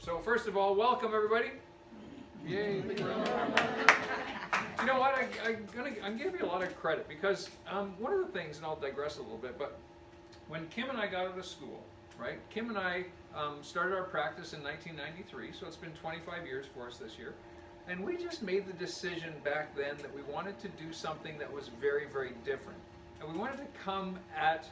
So first of all, welcome everybody. Yay, big round. You know what, I'm gonna give you a lot of credit because one of the things, and I'll digress a little bit, but when Kim and I got out of school, right, Kim and I started our practice in 1993, so it's been 25 years for us this year, and we just made the decision back then that we wanted to do something that was very, very different. And we wanted to come at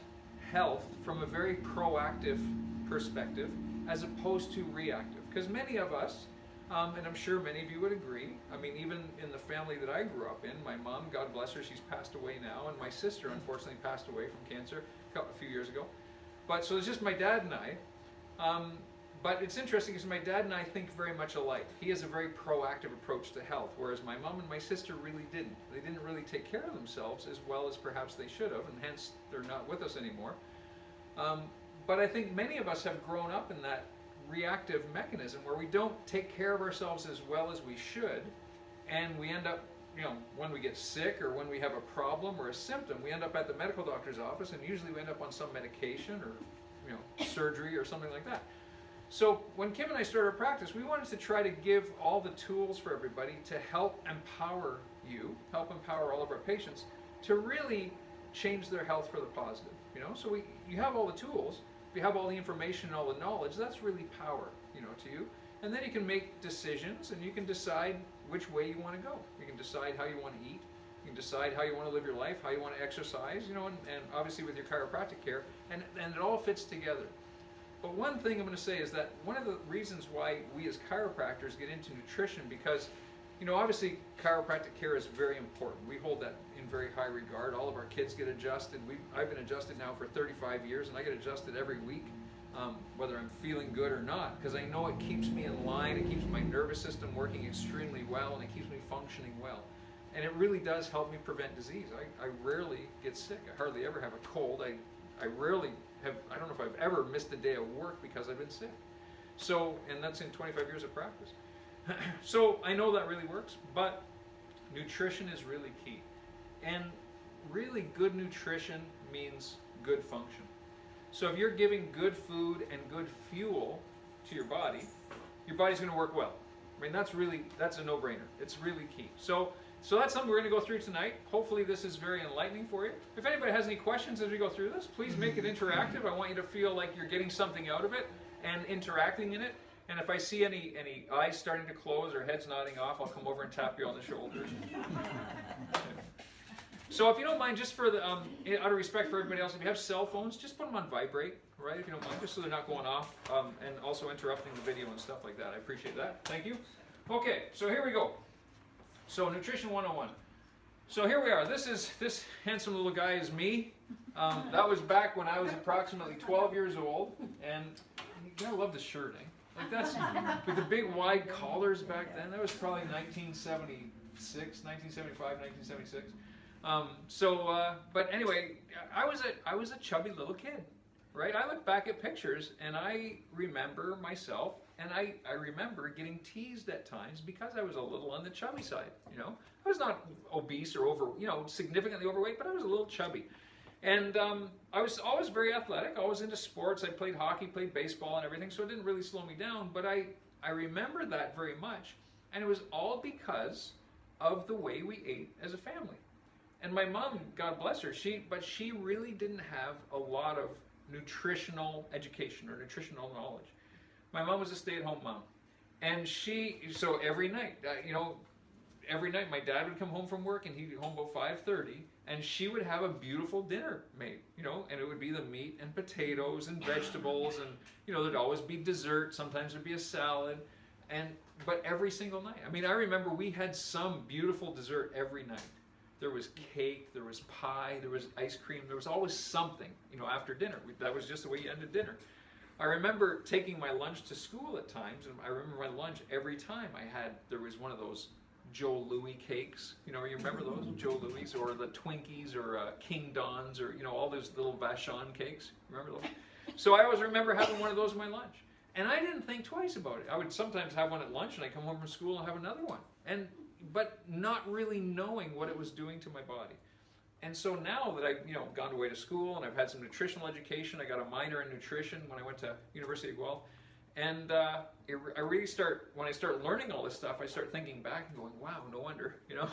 health from a very proactive perspective as opposed to reactive. Because many of us, and I'm sure many of you would agree, I mean, even in the family that I grew up in, my mom, God bless her, she's passed away now, and my sister unfortunately passed away from cancer a few years ago. But so it's just my dad and I. But it's interesting because my dad and I think very much alike. He has a very proactive approach to health, whereas my mom and my sister really didn't. They didn't really take care of themselves as well as perhaps they should have, and hence they're not with us anymore. But I think many of us have grown up in that reactive mechanism where we don't take care of ourselves as well as we should, and we end up, you know, when we get sick or when we have a problem or a symptom, we end up at the medical doctor's office, and usually we end up on some medication or, you know, surgery or something like that. So when Kim and I started our practice, we wanted to try to give all the tools for everybody to help empower you, help empower all of our patients to really change their health for the positive. You know, so you have all the tools, if you have all the information and all the knowledge, that's really power, you know, to you. And then you can make decisions, and you can decide which way you want to go. You can decide how you want to eat. You can decide how you want to live your life, how you want to exercise, you know, and obviously with your chiropractic care, and it all fits together. But one thing I'm going to say is that one of the reasons why we as chiropractors get into nutrition, because, you know, obviously chiropractic care is very important. We hold that in very high regard. All of our kids get adjusted. I've been adjusted now for 35 years, and I get adjusted every week, whether I'm feeling good or not, because I know it keeps me in line, it keeps my nervous system working extremely well, and it keeps me functioning well. And it really does help me prevent disease. I rarely get sick. I hardly ever have a cold. I rarely have, I don't know if I've ever missed a day of work because I've been sick. So, and that's in 25 years of practice. So I know that really works, but nutrition is really key. And really good nutrition means good function. So if you're giving good food and good fuel to your body's going to work well. I mean, that's a no-brainer. It's really key. So that's something we're going to go through tonight. Hopefully this is very enlightening for you. If anybody has any questions as we go through this, please make it interactive. I want you to feel like you're getting something out of it and interacting in it. And if I see any eyes starting to close or heads nodding off, I'll come over and tap you on the shoulders. So if you don't mind, just for the out of respect for everybody else, if you have cell phones, just put them on vibrate, right? If you don't mind, just so they're not going off and also interrupting the video and stuff like that. I appreciate that. Thank you. Okay, so here we go. So Nutrition 101. So here we are. This handsome little guy is me. That was back when I was approximately 12 years old, and you gotta love the shirt, eh? Like that's with the big wide collars back then. That was probably 1976, 1975, 1976. But anyway, I was a chubby little kid, right? I look back at pictures and I remember myself, and I remember getting teased at times because I was a little on the chubby side. You know, I was not obese or significantly overweight, but I was a little chubby. And I was always very athletic, always into sports. I played hockey, played baseball and everything, so it didn't really slow me down. But I remember that very much. And it was all because of the way we ate as a family. And my mom, God bless her, she really didn't have a lot of nutritional education or nutritional knowledge. My mom was a stay-at-home mom. And so every night, every night my dad would come home from work, and he'd be home about 5:30, and she would have a beautiful dinner made, and it would be the meat and potatoes and vegetables, and there'd always be dessert. Sometimes there'd be a salad, but every single night. I mean, I remember we had some beautiful dessert every night. There was cake, there was pie, there was ice cream. There was always something, after dinner. That was just the way you ended dinner. I remember taking my lunch to school at times, and I remember my lunch every time there was one of those Joe Louis cakes. You remember those? Joe Louis, or the Twinkies, or King Don's, or all those little Vachon cakes. Remember those? So I always remember having one of those in my lunch. And I didn't think twice about it. I would sometimes have one at lunch, and I'd come home from school and have another one. But not really knowing what it was doing to my body. And so now that I've gone away to school and I've had some nutritional education, I got a minor in nutrition when I went to University of Guelph, And I really when I start learning all this stuff, I start thinking back and going, wow, no wonder, no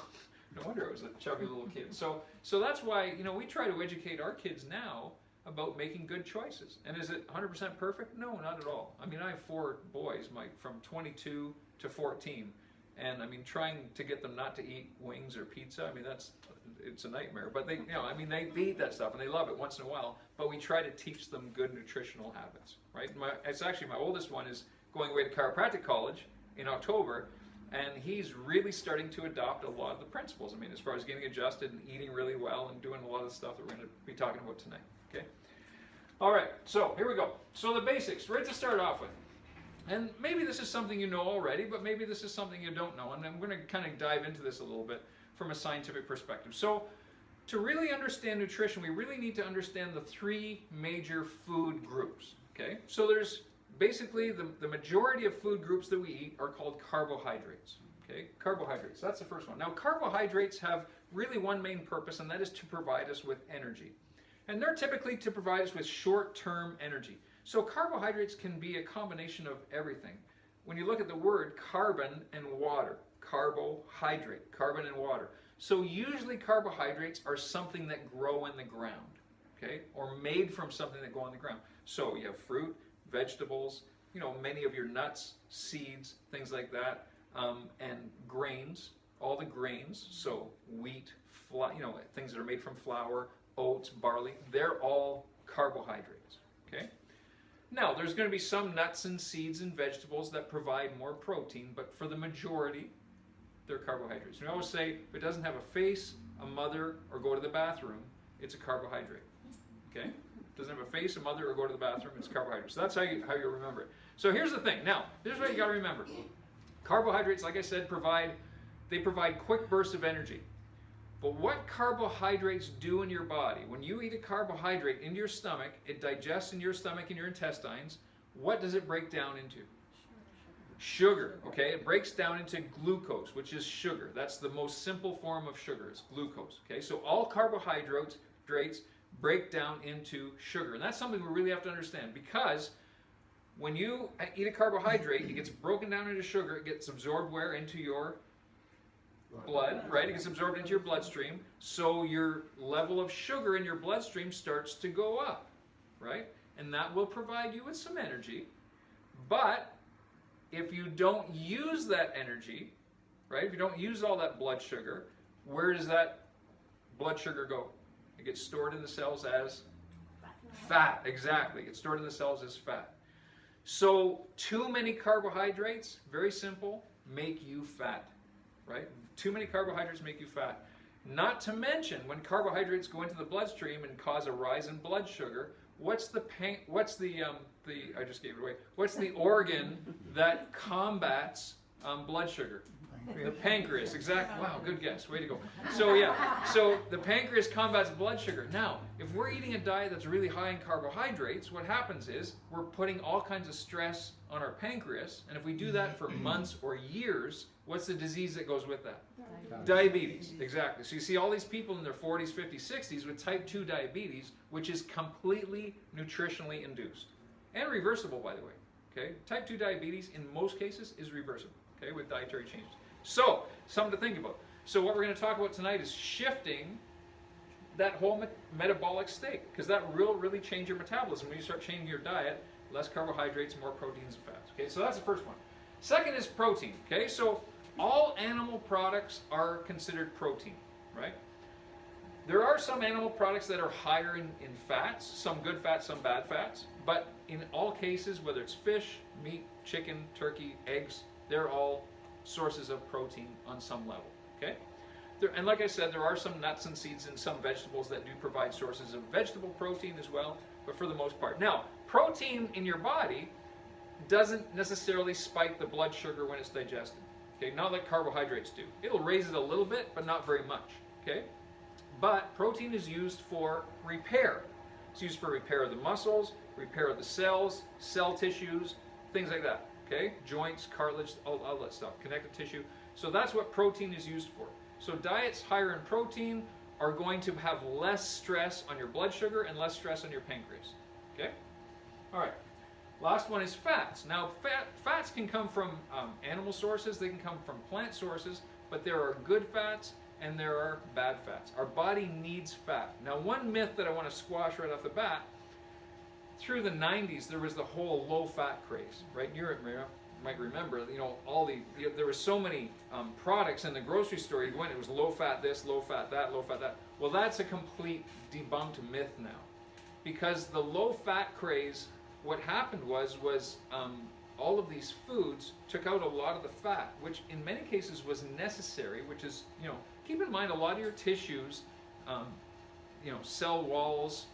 wonder I was a chubby little kid. So that's why, we try to educate our kids now about making good choices. And is it 100% perfect? No, not at all. I mean, I have 4 boys, from 22 to 14. And I mean, trying to get them not to eat wings or pizza, I mean, it's a nightmare. But they eat that stuff and they love it once in a while. But we try to teach them good nutritional habits, right? It's actually my oldest one is going away to chiropractic college in October, and he's really starting to adopt a lot of the principles. I mean, as far as getting adjusted and eating really well and doing a lot of the stuff that we're going to be talking about tonight. Okay. All right. So here we go. So the basics, right to start off with. And maybe this is something you know already, but maybe this is something you don't know. And I'm going to kind of dive into this a little bit from a scientific perspective. So to really understand nutrition, we really need to understand the 3 major food groups. Okay? So there's basically the majority of food groups that we eat are called carbohydrates. Okay? Carbohydrates, that's the first one. Now carbohydrates have really one main purpose, and that is to provide us with energy. And they're typically to provide us with short-term energy. So carbohydrates can be a combination of everything. When you look at the word carbon and water, carbohydrate, carbon and water. So usually carbohydrates are something that grow in the ground, okay? Or made from something that go on the ground. So you have fruit, vegetables, many of your nuts, seeds, things like that, and grains, all the grains, so wheat, things that are made from flour, oats, barley, they're all carbohydrates, okay? Now, there's going to be some nuts and seeds and vegetables that provide more protein, but for the majority, they're carbohydrates. We always say, if it doesn't have a face, a mother, or go to the bathroom, it's a carbohydrate, okay? It doesn't have a face, a mother, or go to the bathroom, it's carbohydrates. So that's how you remember it. So here's the thing. Now, here's what you got to remember. Carbohydrates, like I said, provide quick bursts of energy. But what carbohydrates do in your body, when you eat a carbohydrate into your stomach, it digests in your stomach and your intestines, what does it break down into? Sugar, okay? It breaks down into glucose, which is sugar. That's the most simple form of sugar, is glucose, okay? So all carbohydrates break down into sugar. And that's something we really have to understand, because when you eat a carbohydrate, it gets broken down into sugar, it gets absorbed where? Into your blood, right? It gets absorbed into your bloodstream, so your level of sugar in your bloodstream starts to go up, right? And that will provide you with some energy. But if you don't use that energy, right? If you don't use all that blood sugar, where does that blood sugar go? It gets stored in the cells as fat. Exactly. It gets stored in the cells as fat. So too many carbohydrates, very simple, make you fat, right? Too many carbohydrates make you fat. Not to mention, when carbohydrates go into the bloodstream and cause a rise in blood sugar, what's the organ that combats blood sugar? The pancreas, exactly. Wow, good guess. Way to go. So yeah, so the pancreas combats blood sugar. Now, if we're eating a diet that's really high in carbohydrates, what happens is we're putting all kinds of stress on our pancreas, and if we do that for months or years, what's the disease that goes with that? Diabetes, exactly. So you see all these people in their 40s, 50s, 60s with type 2 diabetes, which is completely nutritionally induced. And reversible, by the way. Okay? Type 2 diabetes, in most cases, is reversible, okay, with dietary changes. So, something to think about. So what we're going to talk about tonight is shifting that whole metabolic state, because that will really change your metabolism. When you start changing your diet, less carbohydrates, more proteins and fats. Okay, so that's the first one. Second is protein. Okay, so all animal products are considered protein, right? There are some animal products that are higher in fats, some good fats, some bad fats, but in all cases, whether it's fish, meat, chicken, turkey, eggs, they're all sources of protein on some level, okay? And like I said, there are some nuts and seeds and some vegetables that do provide sources of vegetable protein as well, but for the most part. Now, protein in your body doesn't necessarily spike the blood sugar when it's digested, okay? Not like carbohydrates do. It'll raise it a little bit, but not very much, okay? But protein is used for repair. It's used for repair of the muscles, repair of the cells, cell tissues, things like that, okay? Joints, cartilage, all that stuff, connective tissue. So that's what protein is used for. So diets higher in protein are going to have less stress on your blood sugar and less stress on your pancreas, okay? All right. Last one is fats. Now, fats can come from animal sources, they can come from plant sources, but there are good fats and there are bad fats. Our body needs fat. Now, one myth that I want to squash right off the bat, through the 90s, there was the whole low-fat craze, right? You might remember, there were so many products in the grocery store. You went, it was low-fat this, low-fat that, low-fat that. Well, that's a complete debunked myth now, because the low-fat craze, what happened was all of these foods took out a lot of the fat, which in many cases was necessary, which is, keep in mind a lot of your tissues, cell walls,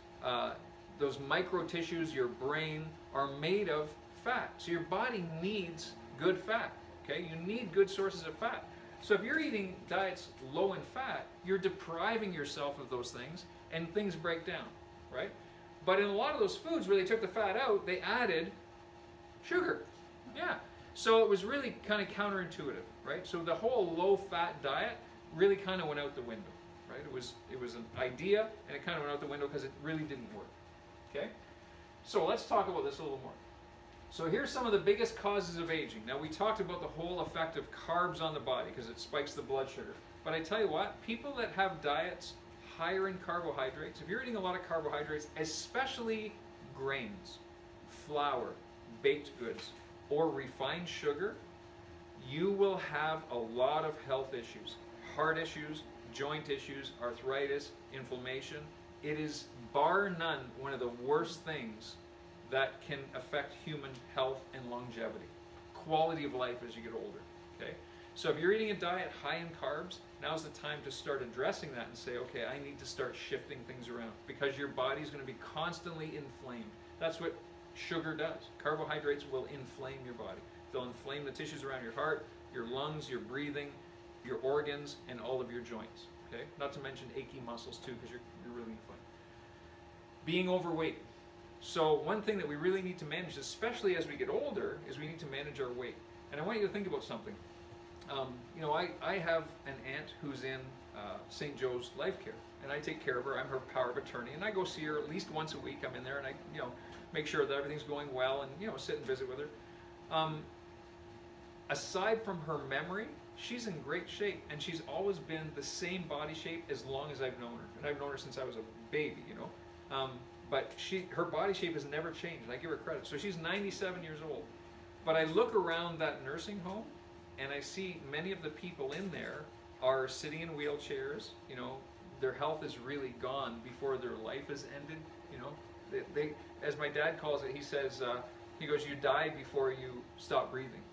those micro tissues, your brain, are made of fat. So your body needs good fat, okay? You need good sources of fat. So if you're eating diets low in fat, you're depriving yourself of those things, and things break down, right? But in a lot of those foods where they took the fat out, they added sugar. Yeah. So it was really kind of counterintuitive, right? So the whole low-fat diet really kind of went out the window, right? It was an idea, and it kind of went out the window because it really didn't work. Okay? So let's talk about this a little more. So here's some of the biggest causes of aging. Now, we talked about the whole effect of carbs on the body because it spikes the blood sugar. But I tell you what, people that have diets higher in carbohydrates, if you're eating a lot of carbohydrates, especially grains, flour, baked goods, or refined sugar, you will have a lot of health issues. Heart issues, joint issues, arthritis, inflammation. It is, bar none, one of the worst things that can affect human health and longevity. Quality of life as you get older, okay? So if you're eating a diet high in carbs, now's the time to start addressing that and say, okay, I need to start shifting things around because your body's going to be constantly inflamed. That's what sugar does. Carbohydrates will inflame your body. They'll inflame the tissues around your heart, your lungs, your breathing, your organs, and all of your joints, okay? Not to mention achy muscles too, because you're really inflamed. Being overweight. So one thing that we really need to manage, especially as we get older, is we need to manage our weight. And I want you to think about something. I have an aunt who's in St. Joe's Life Care, and I take care of her. I'm her power of attorney, and I go see her at least once a week. I'm in there, and I, make sure that everything's going well, and sit and visit with her. Aside from her memory, she's in great shape, and she's always been the same body shape as long as I've known her, and I've known her since I was a baby, but her body shape has never changed, and I give her credit. So she's 97 years old. But I look around that nursing home, and I see many of the people in there are sitting in wheelchairs. Their health is really gone before their life is ended. They, as my dad calls it, he says, he goes, you die before you stop breathing.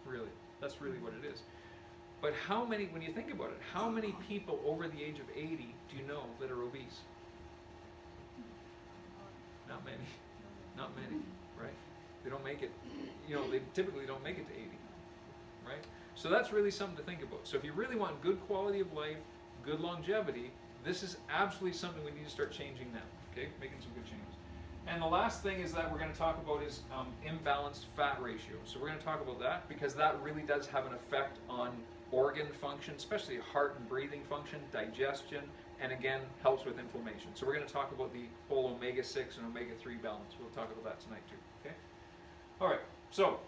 Really, that's really what it is. But how many, when you think about it, how many people over the age of 80 do you know that are obese? Not many. Not many, right? They don't make it, they typically don't make it to 80, right? So that's really something to think about. So if you really want good quality of life, good longevity, this is absolutely something we need to start changing now, okay? Making some good changes. And the last thing is that we're going to talk about is imbalanced fat ratio. So we're going to talk about that because that really does have an effect on organ function, especially heart and breathing function, digestion, and again, helps with inflammation. So we're going to talk about the whole omega-6 and omega-3 balance. We'll talk about that tonight too, okay? All right, so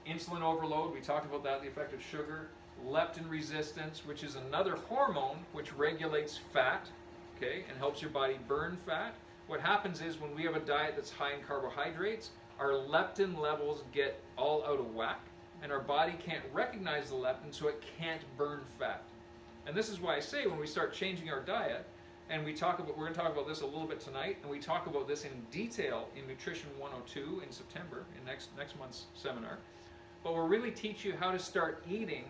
insulin overload, we talked about that, the effect of sugar. Leptin resistance, which is another hormone which regulates fat, okay, and helps your body burn fat. What happens is when we have a diet that's high in carbohydrates, our leptin levels get all out of whack, and our body can't recognize the leptin, so it can't burn fat. And this is why I say when we start changing our diet, and we're going to talk about this a little bit tonight, and we talk about this in detail in Nutrition 102 in September, in next month's seminar. But we'll really teach you how to start eating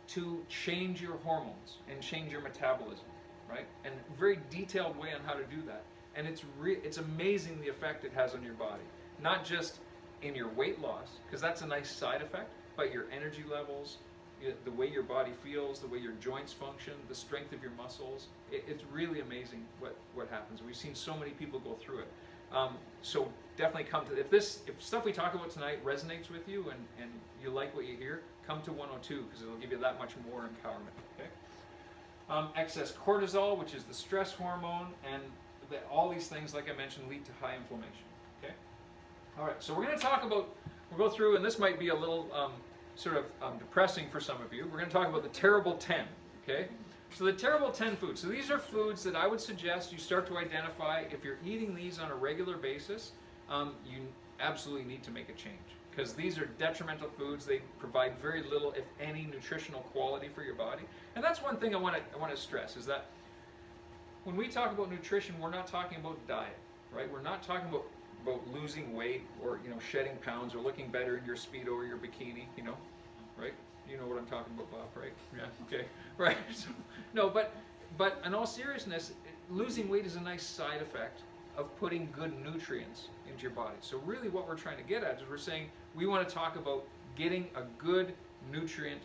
to change your hormones and change your metabolism, right? And a very detailed way on how to do that. And it's amazing the effect it has on your body. Not just in your weight loss, because that's a nice side effect, but your energy levels, the way your body feels, the way your joints function, the strength of your muscles. It's really amazing what happens. We've seen so many people go through it. So definitely come to, if stuff we talk about tonight resonates with you and you like what you hear, come to 102 because it'll give you that much more empowerment, okay? Excess cortisol, which is the stress hormone, and all these things, like I mentioned, lead to high inflammation, okay? All right, so we're going to talk about, we'll go through, and this might be a little sort of depressing for some of you. We're going to talk about the terrible 10, okay? So the terrible 10 foods. So these are foods that I would suggest you start to identify. If you're eating these on a regular basis, you absolutely need to make a change, because these are detrimental foods. They provide very little, if any, nutritional quality for your body. And that's one thing I want to stress, is that when we talk about nutrition, we're not talking about diet, right? We're not talking about losing weight, or shedding pounds, or looking better in your Speedo or your bikini, right? You know what I'm talking about, Bob, right? Yeah, okay, right. So, no, but in all seriousness, losing weight is a nice side effect of putting good nutrients into your body. So really what we're trying to get at is we're saying we want to talk about getting a good nutrient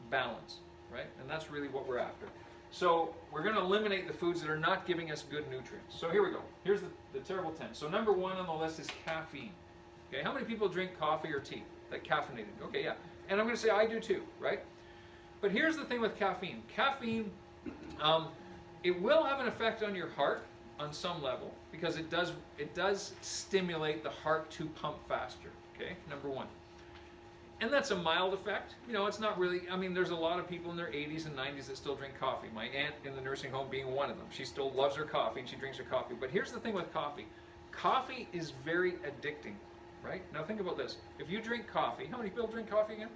balance, right? And that's really what we're after. So we're going to eliminate the foods that are not giving us good nutrients. So here we go. Here's the terrible 10. So number 1 on the list is caffeine. Okay, how many people drink coffee or tea? Like caffeinated? Okay, yeah. And I'm going to say I do too, right? But here's the thing with caffeine. Caffeine, it will have an effect on your heart on some level, because it does stimulate the heart to pump faster. Okay, number 1. And that's a mild effect. It's not really, there's a lot of people in their 80s and 90s that still drink coffee. My aunt in the nursing home being one of them. She still loves her coffee and she drinks her coffee. But here's the thing with coffee. Coffee is very addicting, right? Now think about this. If you drink coffee, how many people drink coffee again?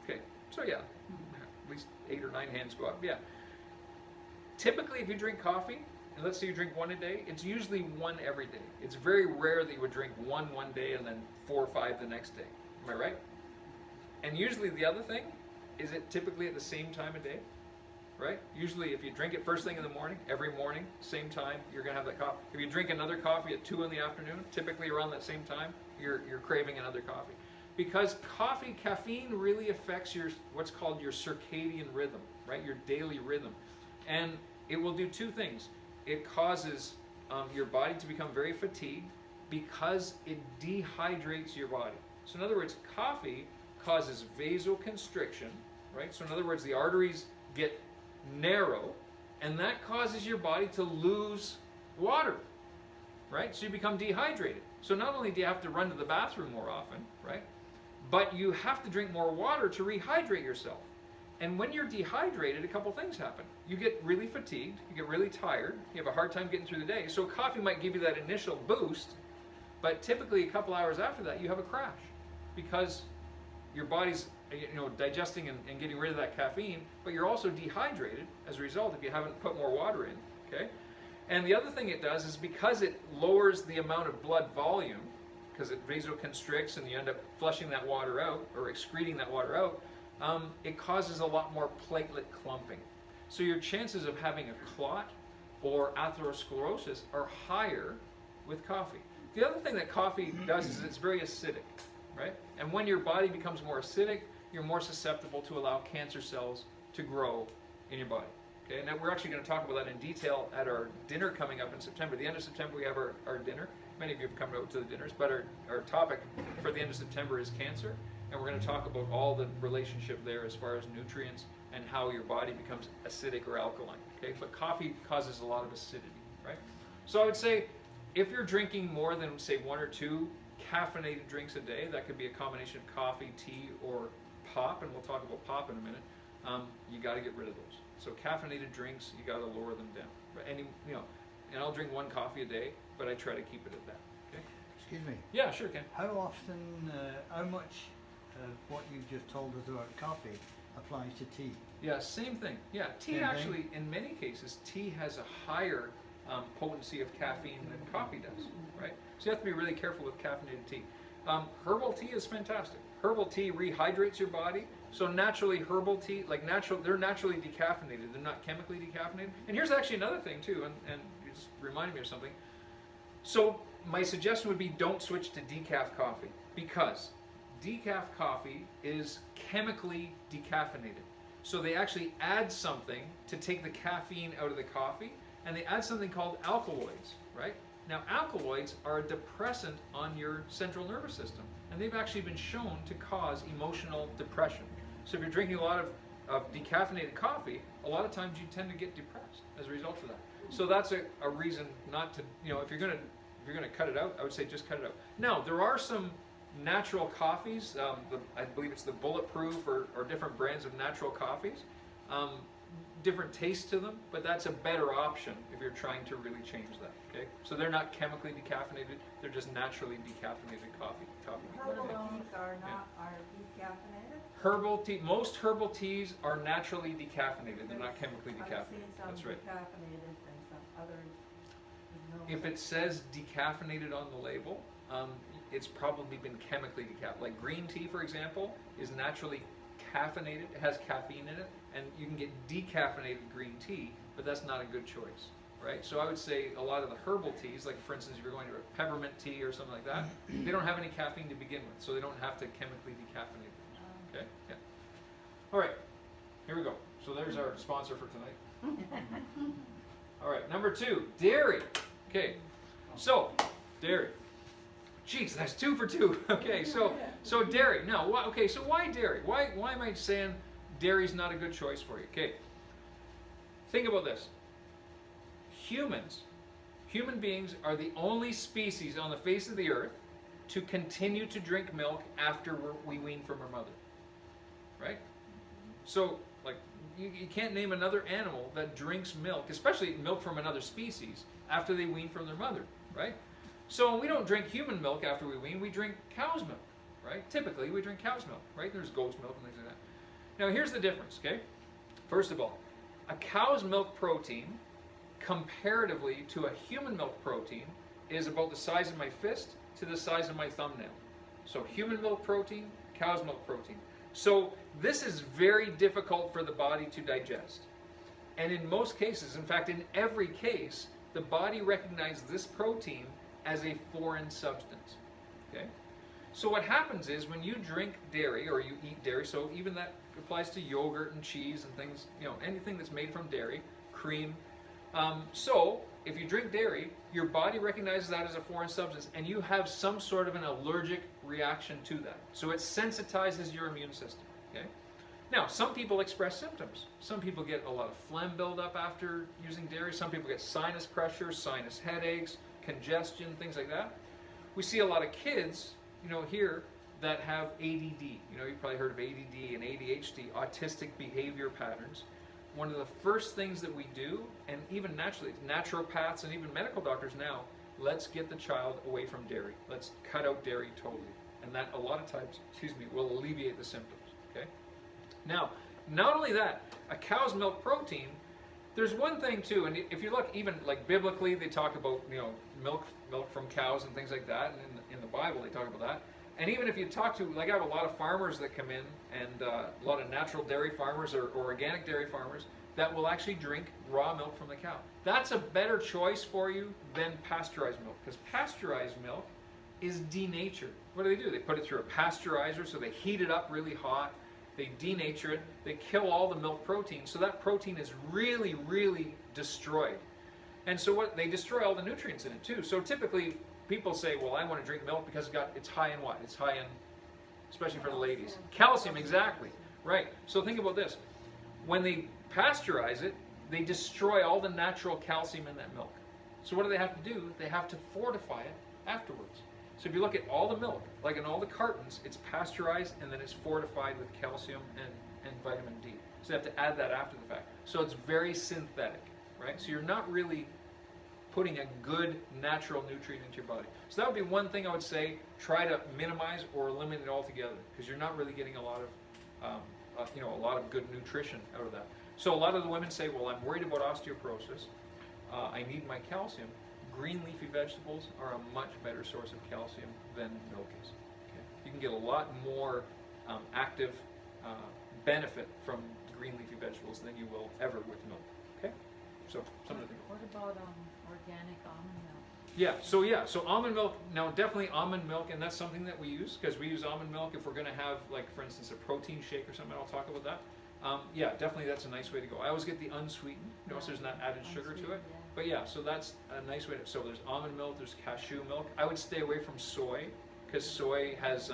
Okay, so yeah, at least 8 or 9 hands go up, yeah. Typically, if you drink coffee, and let's say you drink 1 a day, it's usually 1 every day. It's very rare that you would drink one day and then 4 or 5 the next day. Am I right? And usually the other thing is it typically at the same time of day, right? Usually if you drink it first thing in the morning, every morning, same time, you're going to have that coffee. If you drink another coffee at 2 in the afternoon, typically around that same time, you're craving another coffee. Because caffeine really affects what's called your circadian rhythm, right? Your daily rhythm. And it will do 2 things. It causes your body to become very fatigued because it dehydrates your body. So in other words, coffee causes vasoconstriction, right? So in other words, the arteries get narrow, and that causes your body to lose water, right? So you become dehydrated. So not only do you have to run to the bathroom more often, right? But you have to drink more water to rehydrate yourself. And when you're dehydrated, a couple things happen. You get really fatigued, you get really tired, you have a hard time getting through the day. So coffee might give you that initial boost, but typically a couple hours after that, you have a crash, because your body's digesting and getting rid of that caffeine, but you're also dehydrated as a result if you haven't put more water in, okay? And the other thing it does is, because it lowers the amount of blood volume, because it vasoconstricts and you end up flushing that water out, or excreting that water out, it causes a lot more platelet clumping. So your chances of having a clot or atherosclerosis are higher with coffee. The other thing that coffee does is it's very acidic, right? And when your body becomes more acidic, you're more susceptible to allow cancer cells to grow in your body. Okay, and we're actually going to talk about that in detail at our dinner coming up in September. The end of September we have our dinner. Many of you have come out to the dinners, but our topic for the end of September is cancer. And we're going to talk about all the relationship there as far as nutrients and how your body becomes acidic or alkaline. Okay, but coffee causes a lot of acidity, right? So I would say if you're drinking more than, say, 1 or 2 caffeinated drinks a day, that could be a combination of coffee, tea, or pop, and we'll talk about pop in a minute. You got to get rid of those. So caffeinated drinks, you got to lower them down. And I'll drink 1 coffee a day, but I try to keep it at that. Okay. Excuse me. Yeah, sure, Ken. How often, how much of what you've just told us about coffee applies to tea? Yeah, same thing. Yeah, tea actually, in many cases, tea has a higher potency of caffeine than coffee does, right? So you have to be really careful with caffeinated tea. Herbal tea is fantastic. Herbal tea rehydrates your body. So naturally, herbal tea, they're naturally decaffeinated. They're not chemically decaffeinated. And here's actually another thing too, and you just reminded me of something. So my suggestion would be don't switch to decaf coffee, because decaf coffee is chemically decaffeinated. So they actually add something to take the caffeine out of the coffee, and they add something called alkaloids, right? Now, alkaloids are a depressant on your central nervous system, and they've actually been shown to cause emotional depression. So if you're drinking a lot of decaffeinated coffee, a lot of times you tend to get depressed as a result of that. So that's a reason not to, if you're going to if you're going to cut it out, I would say just cut it out. Now, there are some natural coffees. I believe it's the Bulletproof or different brands of natural coffees. Different taste to them, but that's a better option if you're trying to really change that. Okay, so they're not chemically decaffeinated; they're just naturally decaffeinated coffee. Herbal teas are not are decaffeinated. Herbal tea. Most herbal teas are naturally decaffeinated. They're not chemically I've decaffeinated. seen some That's right. decaffeinated and some others. No. If it says decaffeinated on the label, it's probably been chemically decaffeinated. Like green tea, for example, is naturally caffeinated. It has caffeine in it, and you can get decaffeinated green tea, but that's not a good choice, right? So I would say a lot of the herbal teas, like for instance, if you're going to a peppermint tea or something like that, they don't have any caffeine to begin with, so they don't have to chemically decaffeinate them. Okay? Yeah. All right. Here we go. So there's our sponsor for tonight. All right. Number 2, dairy. Okay. So, dairy. Jeez, that's 2 for 2. Okay, so dairy. Now, okay, so why dairy? Why am I saying dairy's not a good choice for you? Okay, think about this. Human beings are the only species on the face of the earth to continue to drink milk after we wean from our mother, right? So, like, you can't name another animal that drinks milk, especially milk from another species, after they wean from their mother, right? So we don't drink human milk after we wean, we drink cow's milk, right? Typically, we drink cow's milk, right? There's goat's milk and things like that. Now, here's the difference, okay? First of all, a cow's milk protein, comparatively to a human milk protein, is about the size of my fist to the size of my thumbnail. So human milk protein, cow's milk protein. So this is very difficult for the body to digest. And in most cases, in fact, in every case, the body recognizes this protein as a foreign substance. Okay? So what happens is when you drink dairy or you eat dairy, so even that applies to yogurt and cheese and things, you know, anything that's made from dairy, cream. So if you drink dairy, your body recognizes that as a foreign substance and you have some sort of an allergic reaction to that. So it sensitizes your immune system. Okay? Now, some people express symptoms. Some people get a lot of phlegm buildup after using dairy. Some people get sinus pressure, sinus headaches, congestion, things like that. We see a lot of kids, you know, here that have ADD. You know, you've probably heard of ADD and ADHD, autistic behavior patterns. One of the first things that we do, and even naturally, naturopaths and even medical doctors now, let's get the child away from dairy. Let's cut out dairy totally. And that a lot of times, will alleviate the symptoms, okay? Now, not only that, a cow's milk protein, there's one thing too, and if you look even like biblically, they talk about, you know, milk from cows and things like that, and in the Bible they talk about that. And even if you talk to, like I have a lot of farmers that come in, and a lot of natural dairy farmers or organic dairy farmers that will actually drink raw milk from the cow. That's a better choice for you than pasteurized milk, because pasteurized milk is denatured. What do? They put it through a pasteurizer, so they heat it up really hot, they denature it, they kill all the milk protein, so that protein is really, really destroyed. And so they destroy all the nutrients in it too. So typically, people say, well, I want to drink milk because it's high in what? It's high in, especially for the ladies. Calcium, exactly. Right. So think about this. When they pasteurize it, they destroy all the natural calcium in that milk. So what do they have to do? They have to fortify it afterwards. So if you look at all the milk, like in all the cartons, it's pasteurized and then it's fortified with calcium and vitamin D. So they have to add that after the fact. So it's very synthetic, right? So you're not really putting a good natural nutrient into your body. So that would be one thing I would say, try to minimize or eliminate it altogether, because you're not really getting a lot of good nutrition out of that. So a lot of the women say, well, I'm worried about osteoporosis. I need my calcium. Green leafy vegetables are a much better source of calcium than milk is. Okay? You can get a lot more active benefit from green leafy vegetables than you will ever with milk. Okay? So something to think about. What about organic almond milk? So almond milk, now definitely almond milk, and that's something that we use, because we use almond milk if we're going to have, like, for instance, a protein shake or something. I'll talk about that. Yeah, definitely that's a nice way to go. I always get the unsweetened. Notice there's not added sugar to it. Yeah. But yeah, so that's a nice way to, so there's almond milk, there's cashew milk. I would stay away from soy, because soy has,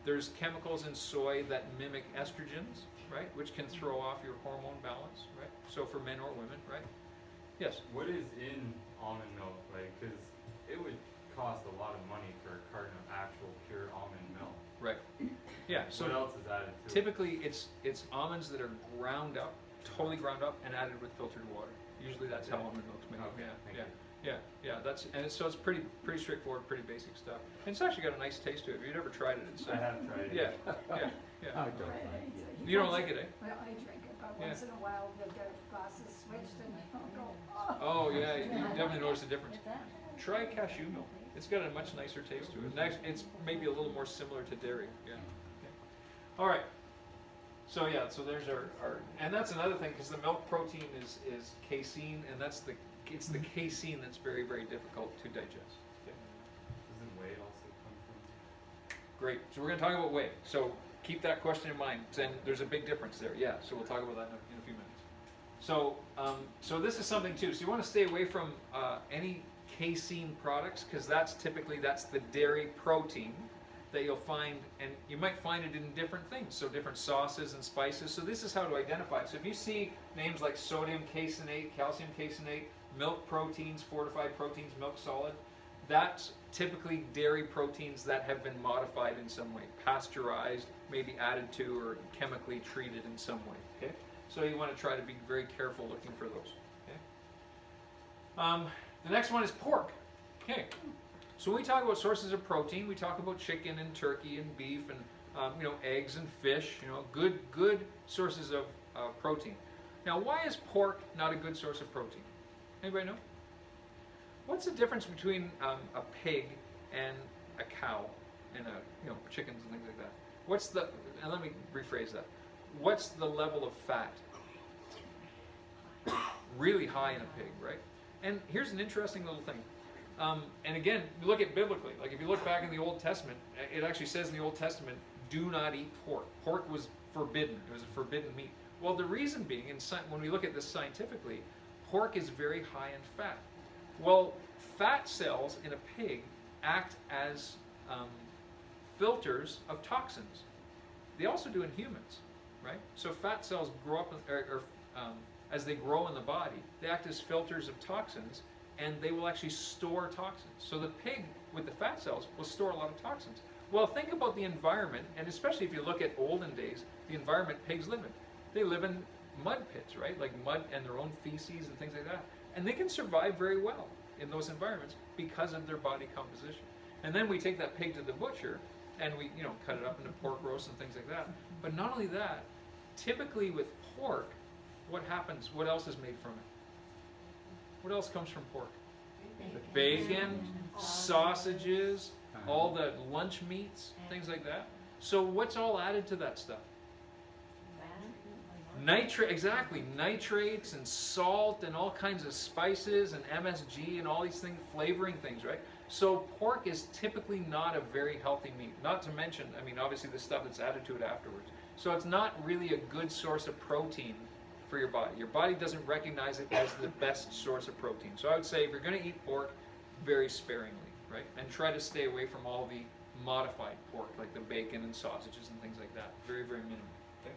there's chemicals in soy that mimic estrogens, right? Which can throw off your hormone balance, right? So for men or women, right? Yes. What is in almond milk? Like, because it would cost a lot of money for a carton of actual pure almond milk. Right. Yeah. So what else is added to it? typically, it's almonds that are ground up, totally ground up, and added with filtered water. Usually, that's how almond milk's made. Okay, thank you. That's so it's pretty straightforward, pretty basic stuff. And it's actually got a nice taste to it. If you've never tried it, it's I have tried it. yeah. I don't like it. You don't like it, eh? Well, I drink it, but Yeah. once in a while they'll get glasses switched and I'll go, oh. Oh yeah, you definitely notice a difference. Try cashew milk. It's got a much nicer taste to it. Next, it's maybe a little more similar to dairy. Yeah. All right. So yeah, so there's our and that's another thing because the milk protein is casein, and it's the casein that's very, very difficult to digest. Okay. Doesn't whey also come from? Great. So we're going to talk about whey. So keep that question in mind. And there's a big difference there. Yeah. So we'll talk about that in a few minutes. So so this is something too. So you want to stay away from any casein products because that's the dairy protein that you'll find, and you might find it in different things, so different sauces and spices. So this is how to identify it. So if you see names like sodium caseinate, calcium caseinate, milk proteins, fortified proteins, milk solid, that's typically dairy proteins that have been modified in some way, pasteurized, maybe added to or chemically treated in some way. Okay, so you want to try to be very careful looking for those. Okay. The next one is pork. Okay. So when we talk about sources of protein, we talk about chicken and turkey and beef and eggs and fish. Good sources of protein. Now, why is pork not a good source of protein? Anybody know? What's the difference between a pig and a cow and chickens and things like that? And let me rephrase that. What's the level of fat? Really high in a pig, right? And here's an interesting little thing. And again, look at biblically. Like if you look back in the Old Testament, it actually says in the Old Testament, do not eat pork. Pork was forbidden. It was a forbidden meat. Well, the reason being, when we look at this scientifically, pork is very high in fat. Well, fat cells in a pig act as filters of toxins. They also do in humans, right? So fat cells grow up, as they grow in the body, they act as filters of toxins, and they will actually store toxins. So the pig with the fat cells will store a lot of toxins. Well, think about the environment, and especially if you look at olden days, the environment pigs live in. They live in mud pits, right? Like mud and their own feces and things like that. And they can survive very well in those environments because of their body composition. And then we take that pig to the butcher and we, cut it up into pork roast and things like that. But not only that, typically with pork, what happens? What else is made from it? What else comes from pork? Bacon, sausages, all the lunch meats, things like that. So what's all added to that stuff? Exactly, nitrates and salt and all kinds of spices and MSG and all these things, flavoring things, right? So pork is typically not a very healthy meat. Not to mention, obviously the stuff that's added to it afterwards. So it's not really a good source of protein for your body. Your body doesn't recognize it as the best source of protein. So I would say if you're going to eat pork, very sparingly, right? And try to stay away from all the modified pork, like the bacon and sausages and things like that. Very, very minimal. Okay.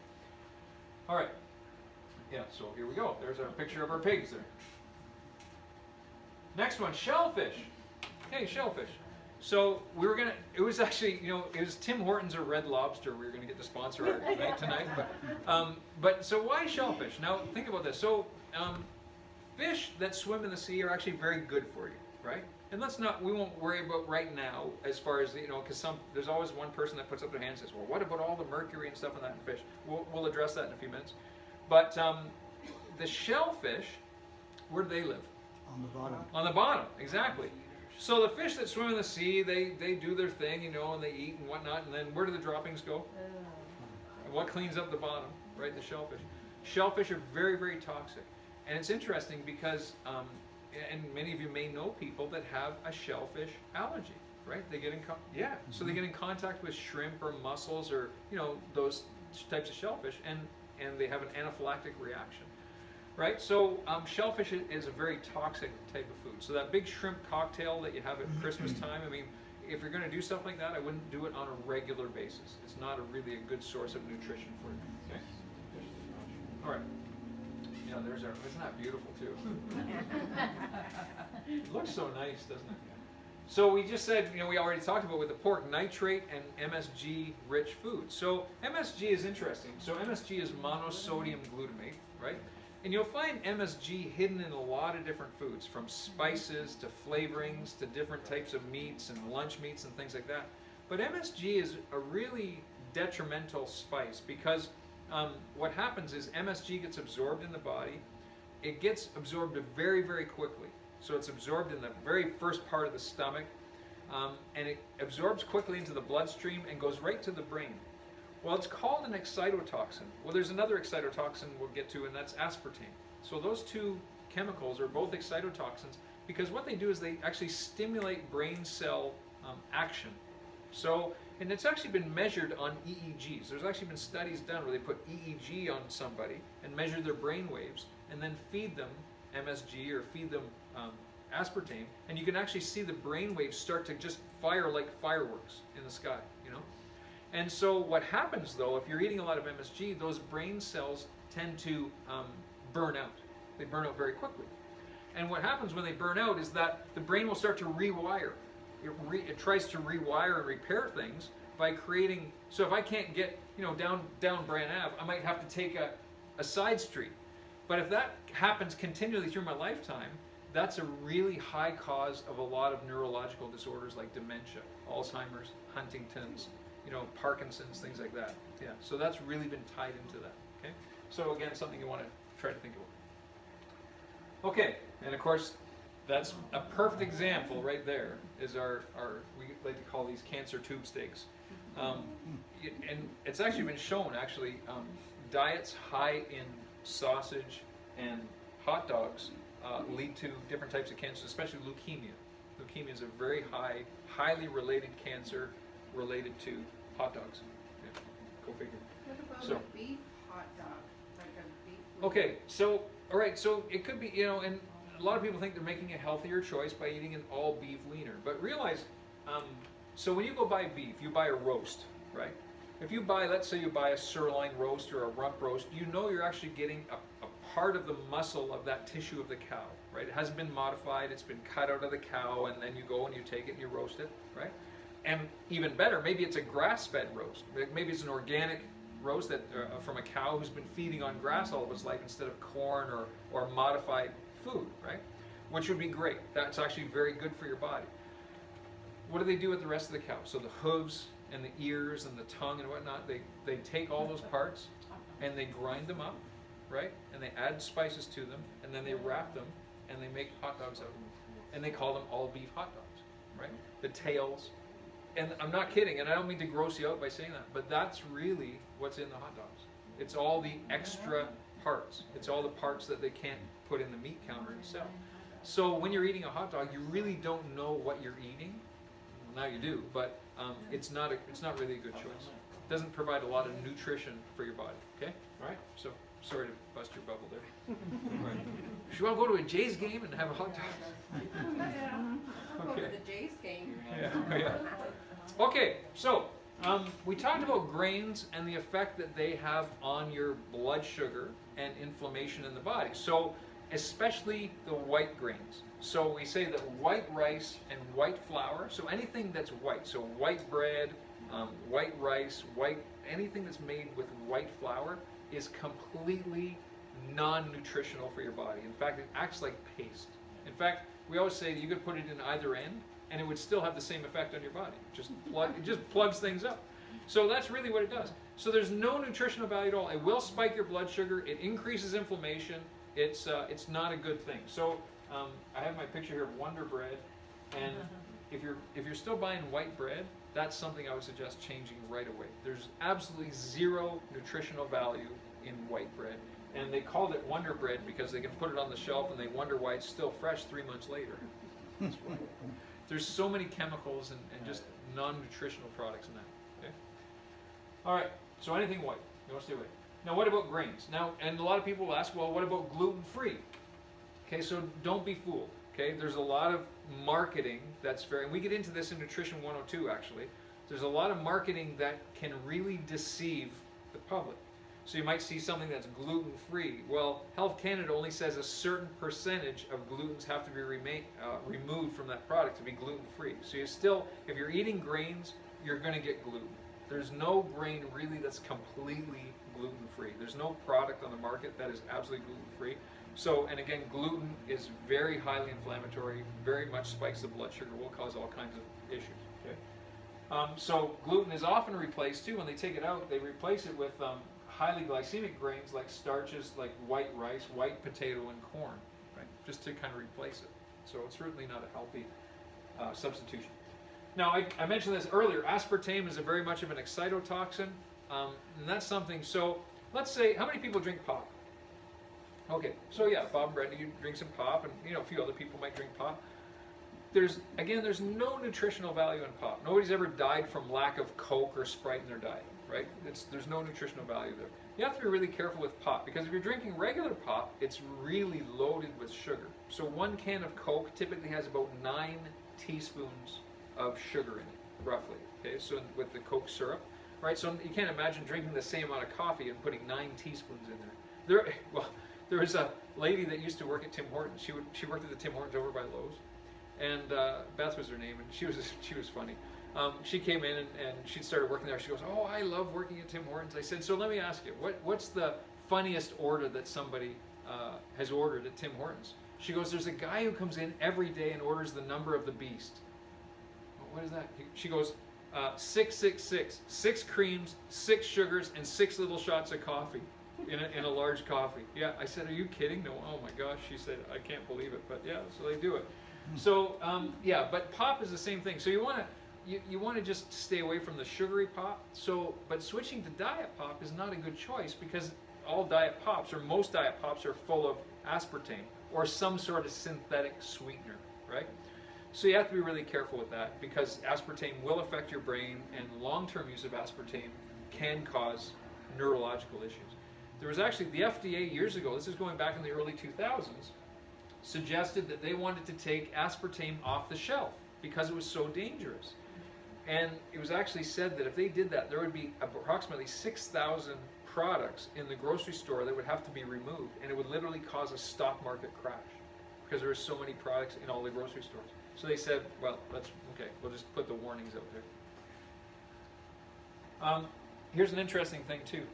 All right. Yeah, so here we go. There's our picture of our pigs there. Next one, shellfish. Okay, shellfish. So we were it was actually, it was Tim Hortons or Red Lobster we were going to get to sponsor our night tonight. But so why shellfish? Now think about this. So fish that swim in the sea are actually very good for you, right? And we won't worry about right now as far as, because there's always one person that puts up their hand and says, well, what about all the mercury and stuff in that fish? We'll address that in a few minutes. But the shellfish, where do they live? On the bottom. On the bottom, exactly. So the fish that swim in the sea, they do their thing, and they eat and whatnot, and then where do the droppings go? And what cleans up the bottom, right? The shellfish. Shellfish are very, very toxic. And it's interesting because, and many of you may know people that have a shellfish allergy, right? They get so they get in contact with shrimp or mussels or, those types of shellfish, and they have an anaphylactic reaction. Right, so shellfish is a very toxic type of food. So that big shrimp cocktail that you have at Christmas time, if you're going to do stuff like that, I wouldn't do it on a regular basis. It's not really a good source of nutrition for you. Okay. All right. Yeah, there's our, isn't that beautiful too? It looks so nice, doesn't it? So we just said, we already talked about with the pork, nitrate and MSG rich foods. So MSG is interesting. So MSG is monosodium glutamate, right? And you'll find MSG hidden in a lot of different foods, from spices to flavorings to different types of meats and lunch meats and things like that. But MSG is a really detrimental spice because what happens is MSG gets absorbed in the body. It gets absorbed very, very quickly. So it's absorbed in the very first part of the stomach, and it absorbs quickly into the bloodstream and goes right to the brain. Well, it's called an excitotoxin. Well, there's another excitotoxin we'll get to, and that's aspartame. So those two chemicals are both excitotoxins because what they do is they actually stimulate brain cell action. So, and it's actually been measured on EEGs. There's actually been studies done where they put EEG on somebody and measure their brain waves and then feed them MSG or feed them aspartame, and you can actually see the brain waves start to just fire like fireworks in the sky, And so what happens though, if you're eating a lot of MSG, those brain cells tend to burn out. They burn out very quickly. And what happens when they burn out is that the brain will start to rewire. It tries to rewire and repair things by creating, so if I can't get, down Brand Ave, I might have to take a side street. But if that happens continually through my lifetime, that's a really high cause of a lot of neurological disorders like dementia, Alzheimer's, Huntington's, Parkinson's, things like that. Yeah, so that's really been tied into that. Okay, so again, something you want to try to think about. Okay, and of course, that's a perfect example right there. Is our we like to call these cancer tube steaks, and it's actually been shown. Diets high in sausage and hot dogs lead to different types of cancers, especially leukemia. Leukemia is a very highly related cancer related to hot dogs. Yeah, go figure. What about So- a beef hot dog? Like a beef. Okay, so all right, so it could be, and a lot of people think they're making a healthier choice by eating an all beef wiener, but realize, so when you go buy beef, you buy a roast, right? If you buy, let's say you buy a sirloin roast or a rump roast, you're actually getting a part of the muscle of that tissue of the cow, right? It hasn't been modified, it's been cut out of the cow, and then you go and you take it and you roast it, right? And even better, maybe it's a grass-fed roast. Maybe it's an organic roast that from a cow who's been feeding on grass all of its life instead of corn or modified food, right? Which would be great. That's actually very good for your body. What do they do with the rest of the cow? So the hooves and the ears and the tongue and whatnot, they take all those parts and they grind them up, right? And they add spices to them, and then they wrap them and they make hot dogs out of them. And they call them all beef hot dogs, right? The tails. And I'm not kidding, and I don't mean to gross you out by saying that, but that's really what's in the hot dogs. It's all the extra parts. It's all the parts that they can't put in the meat counter and sell. So when you're eating a hot dog, you really don't know what you're eating. Well, now you do, but it's not really a good choice. It doesn't provide a lot of nutrition for your body. Okay, all right. So sorry to bust your bubble there. Right. You want to go to a Jays game and have a hot dog? I'll go to the Jays game. Yeah. Okay, so we talked about grains and the effect that they have on your blood sugar and inflammation in the body. So especially the white grains. So we say that white rice and white flour, so anything that's white, so white bread, white rice, anything that's made with white flour is completely non-nutritional for your body. In fact, it acts like paste. In fact, we always say that you could put it in either end and it would still have the same effect on your body. It just plugs things up. So that's really what it does. So there's no nutritional value at all. It will spike your blood sugar. It increases inflammation. It's not a good thing. So I have my picture here of Wonder Bread, and if you're still buying white bread, that's something I would suggest changing right away. There's absolutely zero nutritional value in white bread, and they called it Wonder Bread because they can put it on the shelf and they wonder why it's still fresh 3 months later. That's why. There's so many chemicals and just non-nutritional products in that. Okay. All right. So anything white, you want to stay away. Now, what about grains? Now, and a lot of people will ask, well, what about gluten-free? Okay, so don't be fooled. Okay, there's a lot of marketing that's and we get into this in Nutrition 102 actually. There's a lot of marketing that can really deceive the public. So you might see something that's gluten-free. Well, Health Canada only says a certain percentage of glutens have to be removed from that product to be gluten-free. So you still, if you're eating grains, you're going to get gluten. There's no grain really that's completely gluten-free. There's no product on the market that is absolutely gluten-free. So, and again, gluten is very highly inflammatory, very much spikes the blood sugar, will cause all kinds of issues. Okay? So gluten is often replaced too. When they take it out, they replace it with highly glycemic grains like starches, like white rice, white potato, and corn, right? Just to kind of replace it. So it's certainly not a healthy substitution. Now, I mentioned this earlier. Aspartame is very much of an excitotoxin, and that's something. So let's say, how many people drink pop? Okay, so yeah, Bob and Brenda, you drink some pop, and a few other people might drink pop. There's no nutritional value in pop. Nobody's ever died from lack of Coke or Sprite in their diet, right? There's no nutritional value there. You have to be really careful with pop, because if you're drinking regular pop, it's really loaded with sugar. So one can of Coke typically has about 9 teaspoons of sugar in it, roughly. Okay, so with the Coke syrup, right? So you can't imagine drinking the same amount of coffee and putting 9 teaspoons in there. There was a lady that used to work at Tim Hortons. She worked at the Tim Hortons over by Lowe's, and Beth was her name, and she was funny. She came in and she started working there. She goes, "Oh, I love working at Tim Hortons." I said, "So let me ask you, what's the funniest order that somebody has ordered at Tim Hortons?" She goes, "There's a guy who comes in every day and orders the number of the beast." What is that? She goes, 666, 6 creams, 6 sugars, and 6 little shots of coffee in a large coffee. Yeah, I said, "Are you kidding?" No, oh my gosh. She said, "I can't believe it," but yeah, so they do it. So yeah, but pop is the same thing. So you want to just stay away from the sugary pop. So, but switching to diet pop is not a good choice, because all diet pops, or most diet pops, are full of aspartame or some sort of synthetic sweetener, right? So you have to be really careful with that, because aspartame will affect your brain, and long-term use of aspartame can cause neurological issues. There was actually, the FDA years ago, this is going back in the early 2000s, suggested that they wanted to take aspartame off the shelf because it was so dangerous. And it was actually said that if they did that, there would be approximately 6,000 products in the grocery store that would have to be removed, and it would literally cause a stock market crash because there were so many products in all the grocery stores. So they said, well, we'll just put the warnings out there. Here's an interesting thing too.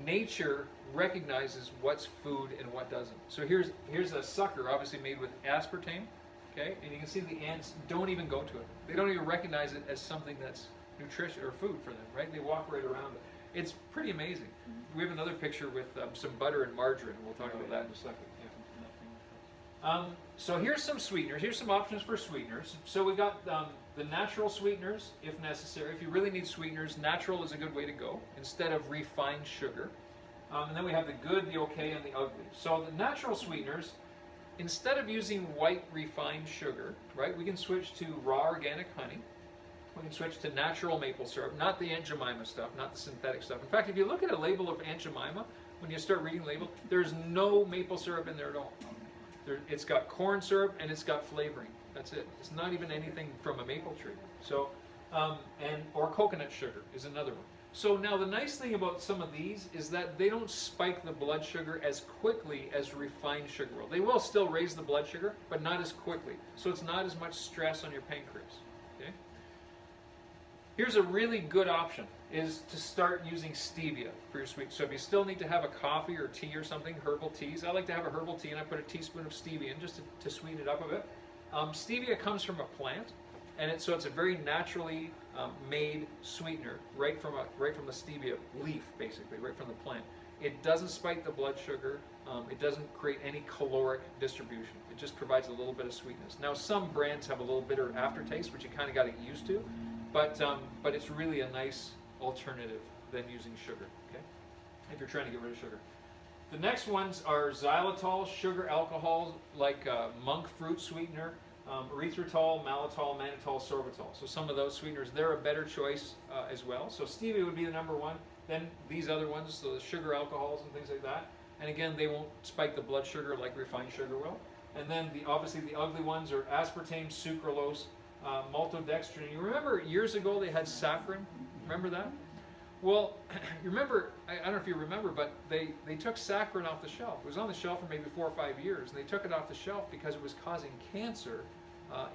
Nature recognizes what's food and what doesn't. So here's a sucker, obviously made with aspartame, okay? And you can see the ants don't even go to it. They don't even recognize it as something that's nutrition or food for them, right? They walk right around it. It's pretty amazing. We have another picture with some butter and margarine. We'll talk about that in a second. Yeah. So here's some sweeteners. Here's some options for sweeteners. So we've got the natural sweeteners, if necessary. If you really need sweeteners, natural is a good way to go instead of refined sugar. And then we have the good, the okay, and the ugly. So the natural sweeteners, instead of using white refined sugar, right, we can switch to raw organic honey. We can switch to natural maple syrup, not the Aunt Jemima stuff, not the synthetic stuff. In fact, if you look at a label of Aunt Jemima, when you start reading the label, there's no maple syrup in there at all. It's got corn syrup and it's got flavoring. That's it. It's not even anything from a maple tree. So, or coconut sugar is another one. So now the nice thing about some of these is that they don't spike the blood sugar as quickly as refined sugar will. They will still raise the blood sugar, but not as quickly. So it's not as much stress on your pancreas. Okay? Here's a really good option, is to start using stevia for your sweet. So if you still need to have a coffee or tea or something, herbal teas. I like to have a herbal tea and I put a teaspoon of stevia in just to sweeten it up a bit. Stevia comes from a plant, and so it's a very naturally made sweetener right from the stevia leaf, basically, right from the plant. It doesn't spike the blood sugar. It doesn't create any caloric distribution. It just provides a little bit of sweetness. Now, some brands have a little bitter aftertaste, which you kind of got to get used to, but it's really a nice alternative than using sugar. Okay, if you're trying to get rid of sugar. The next ones are xylitol, sugar alcohols like monk fruit sweetener, erythritol, mannitol, sorbitol. So some of those sweeteners, they're a better choice as well. So stevia would be the number one. Then these other ones, so the sugar alcohols and things like that. And again, they won't spike the blood sugar like refined sugar will. And then obviously the ugly ones are aspartame, sucralose, maltodextrin. You remember years ago they had saccharin? Remember that? Well, you remember, I don't know if you remember, but they took saccharin off the shelf. It was on the shelf for maybe 4 or 5 years, and they took it off the shelf because it was causing cancer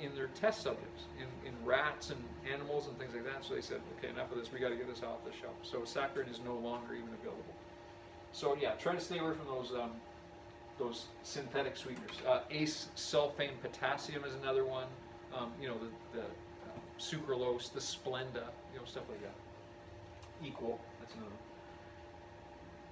in their test subjects, in rats and animals and things like that. So they said, okay, enough of this, we got to get this off the shelf. So saccharin is no longer even available. So yeah, try to stay away from those synthetic sweeteners. Ace sulfame potassium is another one. You know, the sucralose, the Splenda, you know, stuff like that. Equal, that's another one.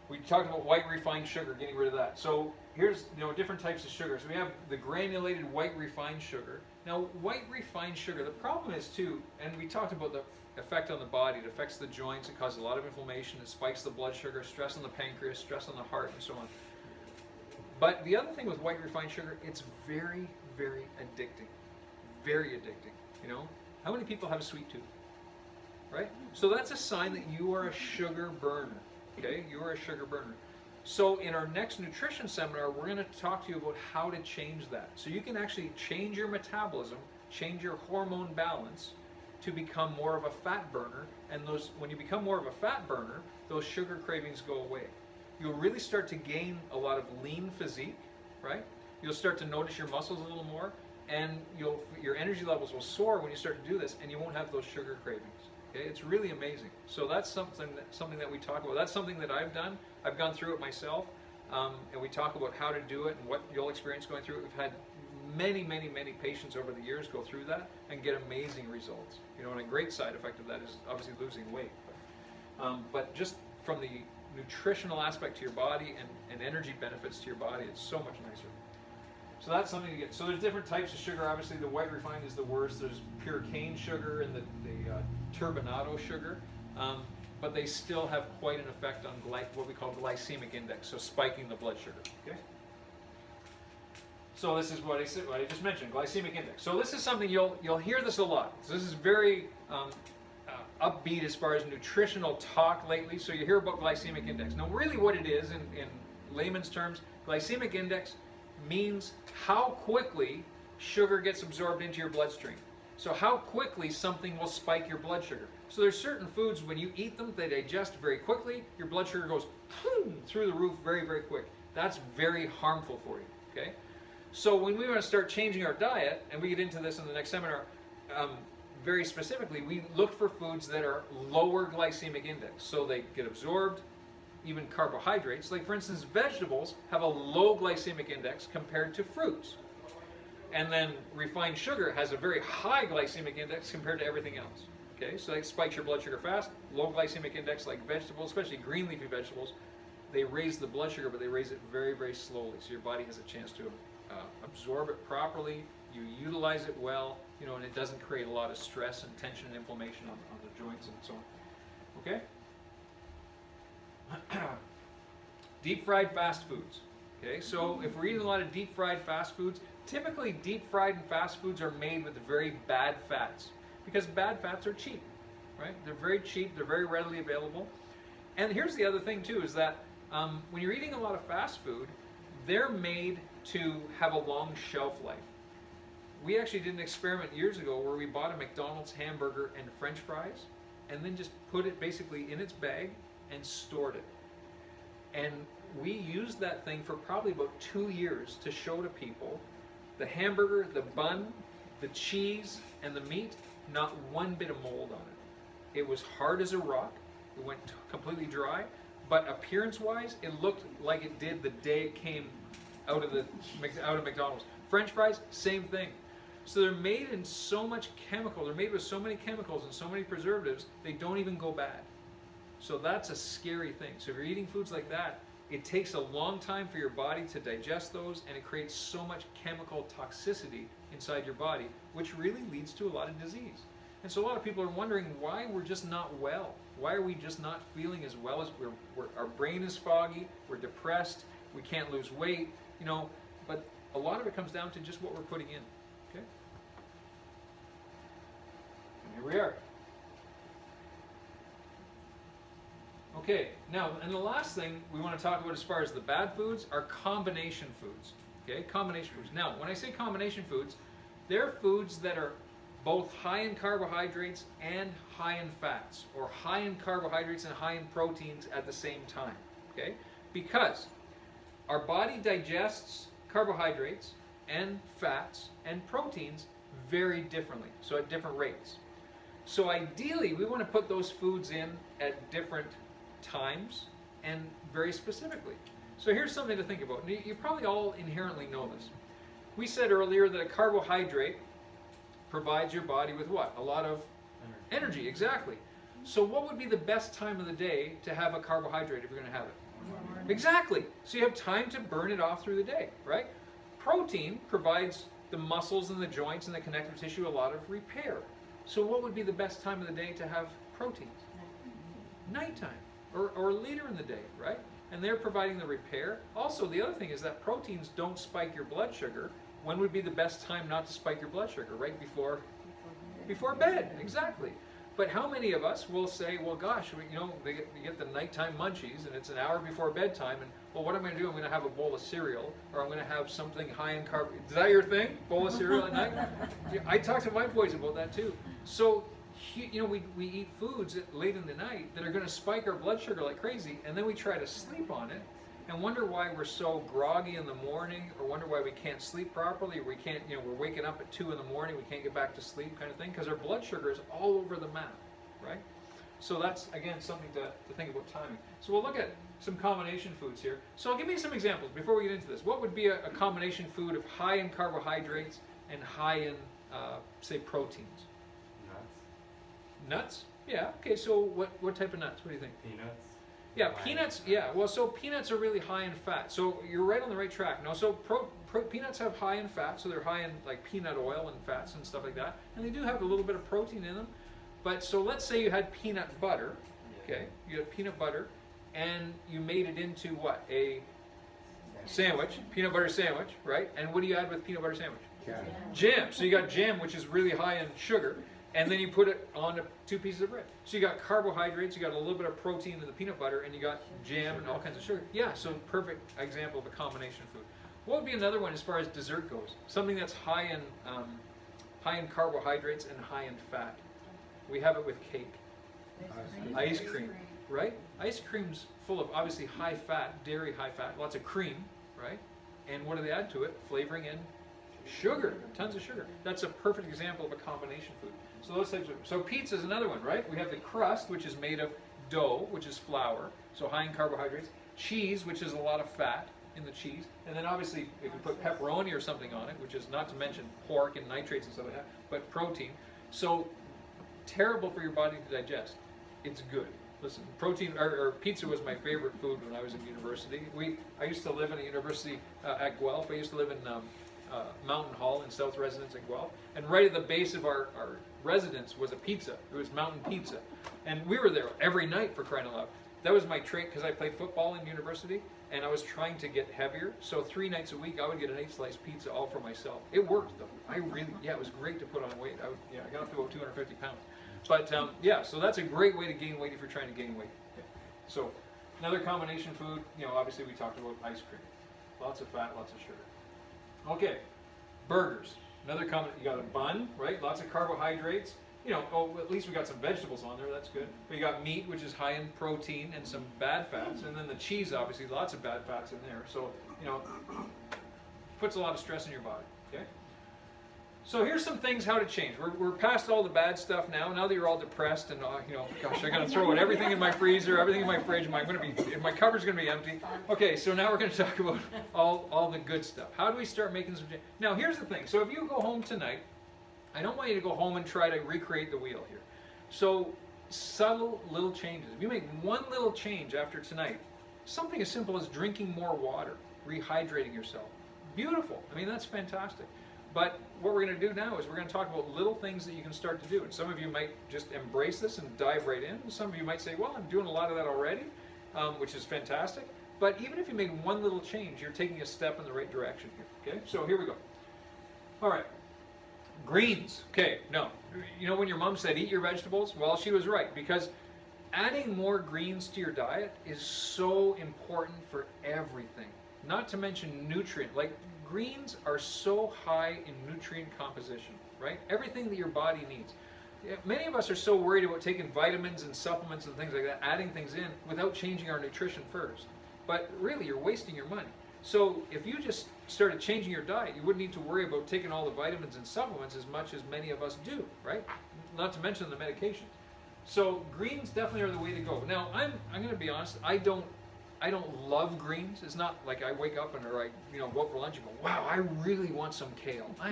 We talked about white refined sugar, getting rid of that. So here's, you know, different types of sugar. So we have the granulated white refined sugar. Now, white refined sugar, the problem is too, and we talked about the effect on the body. It affects the joints, it causes a lot of inflammation, it spikes the blood sugar, stress on the pancreas, stress on the heart, and so on. But the other thing with white refined sugar, it's very, very addicting. Very addicting, you know? How many people have a sweet tooth? Right? So that's a sign that you are a sugar burner. Okay? You are a sugar burner. So in our next nutrition seminar, we're going to talk to you about how to change that. So you can actually change your metabolism, change your hormone balance to become more of a fat burner. And those, when you become more of a fat burner, those sugar cravings go away. You'll really start to gain a lot of lean physique, right? You'll start to notice your muscles a little more, and your energy levels will soar when you start to do this, and you won't have those sugar cravings. Okay, it's really amazing. So that's something that we talk about. That's something that I've done. I've gone through it myself, and we talk about how to do it and what you'll experience going through it. We've had many, many, many patients over the years go through that and get amazing results. You know, and a great side effect of that is obviously losing weight. But just from the nutritional aspect to your body and energy benefits to your body, it's so much nicer. So that's something to get. So there's different types of sugar. Obviously, the white refined is the worst. There's pure cane sugar and the turbinado sugar, but they still have quite an effect on what we call glycemic index, so spiking the blood sugar. Okay. So this is what I just mentioned, glycemic index. So this is something you'll hear this a lot. So this is very upbeat as far as nutritional talk lately. So you hear about glycemic index. Now, really, what it is in layman's terms, glycemic index means how quickly sugar gets absorbed into your bloodstream. So how quickly something will spike your blood sugar. So there's certain foods, when you eat them, they digest very quickly. Your blood sugar goes through the roof very, very quick. That's very harmful for you, okay? So when we want to start changing our diet, and we get into this in the next seminar, very specifically, we look for foods that are lower glycemic index. So they get absorbed, even carbohydrates. Like, for instance, vegetables have a low glycemic index compared to fruits. And then refined sugar has a very high glycemic index compared to everything else. Okay, so that spikes your blood sugar fast. Low glycemic index, like vegetables, especially green leafy vegetables, they raise the blood sugar, but they raise it very, very slowly. So your body has a chance to absorb it properly. You utilize it well, you know, and it doesn't create a lot of stress and tension and inflammation on the joints and so on. Okay? Deep fried fast foods. Okay, so if we're eating a lot of deep fried fast foods, typically deep fried and fast foods are made with very bad fats, because bad fats are cheap, right? They're very cheap, they're very readily available. And here's the other thing too, is that when you're eating a lot of fast food, they're made to have a long shelf life. We actually did an experiment years ago where we bought a McDonald's hamburger and French fries, and then just put it basically in its bag and stored it. And we used that thing for probably about 2 years to show to people the hamburger, the bun, the cheese, and the meat, not one bit of mold on it. It was hard as a rock. It went completely dry, but appearance-wise, it looked like it did the day it came out of McDonald's. French fries, same thing. So they're made in so much chemical. They're made with so many chemicals and so many preservatives, they don't even go bad. So that's a scary thing. So if you're eating foods like that, it takes a long time for your body to digest those, and it creates so much chemical toxicity inside your body, which really leads to a lot of disease. And so a lot of people are wondering why we're just not well. Why are we just not feeling as well as our brain is foggy, we're depressed, we can't lose weight, you know, but a lot of it comes down to just what we're putting in, okay? And here we are. Okay, now, and the last thing we want to talk about as far as the bad foods are combination foods. Okay, combination foods. Now, when I say combination foods, they're foods that are both high in carbohydrates and high in fats, or high in carbohydrates and high in proteins at the same time, okay? Because our body digests carbohydrates and fats and proteins very differently, so at different rates. So ideally, we want to put those foods in at different times and very specifically. So here's something to think about. You probably all inherently know this. We said earlier that a carbohydrate provides your body with what? A lot of energy, exactly. So what would be the best time of the day to have a carbohydrate if you're going to have it? Exactly. So you have time to burn it off through the day, right? Protein provides the muscles and the joints and the connective tissue a lot of repair. So what would be the best time of the day to have proteins? Nighttime, or later in the day, right? And they're providing the repair. Also, the other thing is that proteins don't spike your blood sugar. When would be the best time not to spike your blood sugar? Right before bed, exactly. But how many of us will say, well, gosh, you know, you get the nighttime munchies, and it's an hour before bedtime, and well, what I'm going to do? I'm going to have a bowl of cereal, or I'm going to have something high in carb. Is that your thing? Bowl of cereal at night? Yeah, I talk to my boys about that too. So, you know, we eat foods late in the night that are going to spike our blood sugar like crazy, and then we try to sleep on it, and wonder why we're so groggy in the morning, or wonder why we can't sleep properly, or we can't, you know, we're waking up at 2 in the morning, we can't get back to sleep kind of thing, because our blood sugar is all over the map, right? So that's, again, something to think about timing. So we'll look at some combination foods here. So I'll give you some examples before we get into this. What would be a combination food of high in carbohydrates and high in, say, proteins? Nuts. Nuts? Yeah, okay, so what type of nuts? What do you think? Peanuts. Yeah, peanuts, yeah, well, so peanuts are really high in fat. So you're right on the right track. No, so peanuts have high in fat, so they're high in like peanut oil and fats and stuff like that. And they do have a little bit of protein in them. But so let's say you had peanut butter, okay? You had peanut butter, and you made it into what? A sandwich, peanut butter sandwich, right? And what do you add with peanut butter sandwich? Jam. So you got jam, which is really high in sugar, and then you put it on 2 pieces of bread. So you got carbohydrates, you got a little bit of protein in the peanut butter, and you got jam and all kinds of sugar. Yeah, so perfect example of a combination food. What would be another one as far as dessert goes? Something that's high in carbohydrates and high in fat. We have it with cake. Ice cream, right? Ice cream's full of obviously high fat, dairy high fat, lots of cream, right? And what do they add to it? Flavoring and sugar, tons of sugar. That's a perfect example of a combination food. So those types of, so pizza is another one, right? We have the crust, which is made of dough, which is flour, so high in carbohydrates. Cheese, which is a lot of fat in the cheese. And then obviously, if you put pepperoni or something on it, which is not to mention pork and nitrates and stuff like that, but protein. So terrible for your body to digest. It's good. Listen, protein or pizza was my favorite food when I was in university. I used to live in a university at Guelph. I used to live in Mountain Hall in South Residence at Guelph, and right at the base of our residence was a pizza. It was Mountain Pizza, and we were there every night, for crying out loud. That was my trait, because I played football in university, and I was trying to get heavier. So 3 nights a week, I would get an 8-slice pizza all for myself. It worked though. It was great to put on weight. I got up to about 250 pounds. But yeah, so that's a great way to gain weight if you're trying to gain weight. Okay. So another combination food, you know, obviously we talked about ice cream. Lots of fat, lots of sugar. Okay, burgers. Another common, you got a bun, right? Lots of carbohydrates. You know, at least we got some vegetables on there, that's good. But you got meat, which is high in protein and some bad fats. And then the cheese, obviously, lots of bad fats in there. So, you know, puts a lot of stress in your body, okay? So here's some things how to change. We're past all the bad stuff now. Now that you're all depressed and you know, gosh, I got to throw out everything in my freezer, everything in my fridge. My cupboard's going to be empty. Okay, so now we're going to talk about all the good stuff. How do we start making some change? Now here's the thing. So if you go home tonight, I don't want you to go home and try to recreate the wheel here. So subtle little changes. If you make one little change after tonight, something as simple as drinking more water, rehydrating yourself. Beautiful. I mean, that's fantastic. But what we're going to do now is we're going to talk about little things that you can start to do. And some of you might just embrace this and dive right in. Some of you might say, well, I'm doing a lot of that already, which is fantastic. But even if you make one little change, you're taking a step in the right direction here. Okay, so here we go. All right. Greens. Okay, no. You know when your mom said eat your vegetables? Well, she was right, because adding more greens to your diet is so important for everything. Not to mention nutrient. Like greens are so high in nutrient composition, right? Everything that your body needs. Yeah, many of us are so worried about taking vitamins and supplements and things like that, adding things in without changing our nutrition first. But really, you're wasting your money. So if you just started changing your diet, you wouldn't need to worry about taking all the vitamins and supplements as much as many of us do, right? Not to mention the medications. So greens definitely are the way to go. Now, I'm going to be honest. I don't love greens. It's not like I wake up and or I go out for lunch and go, wow, I really want some kale. I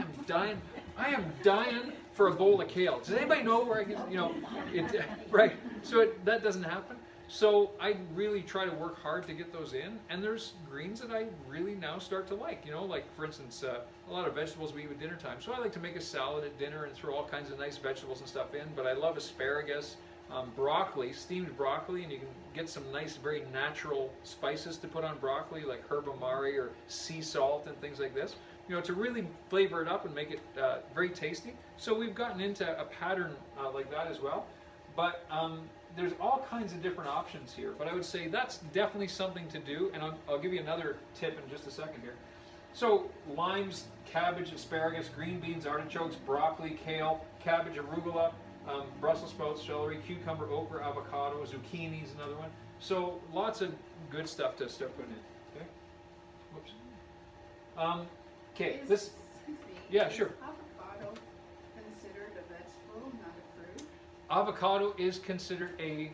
am dying for a bowl of kale. Does anybody know where I get right? So that doesn't happen. So I really try to work hard to get those in, and there's greens that I really now start to like. Like for instance, a lot of vegetables we eat at dinner time. So I like to make a salad at dinner and throw all kinds of nice vegetables and stuff in. But I love asparagus, broccoli, steamed broccoli, and you can get some nice, very natural spices to put on broccoli, like herb amari or sea salt and things like this. To really flavor it up and make it very tasty. So we've gotten into a pattern like that as well. But there's all kinds of different options here, but I would say that's definitely something to do, and I'll give you another tip in just a second here. So limes, cabbage, asparagus, green beans, artichokes, broccoli, kale, cabbage, arugula, Brussels sprouts, celery, cucumber, okra, avocado, zucchini is another one. So lots of good stuff to start putting in. Okay. Whoops. Okay. This. Excuse me, Yeah, sure. Is avocado considered a vegetable, not a fruit? Avocado is considered a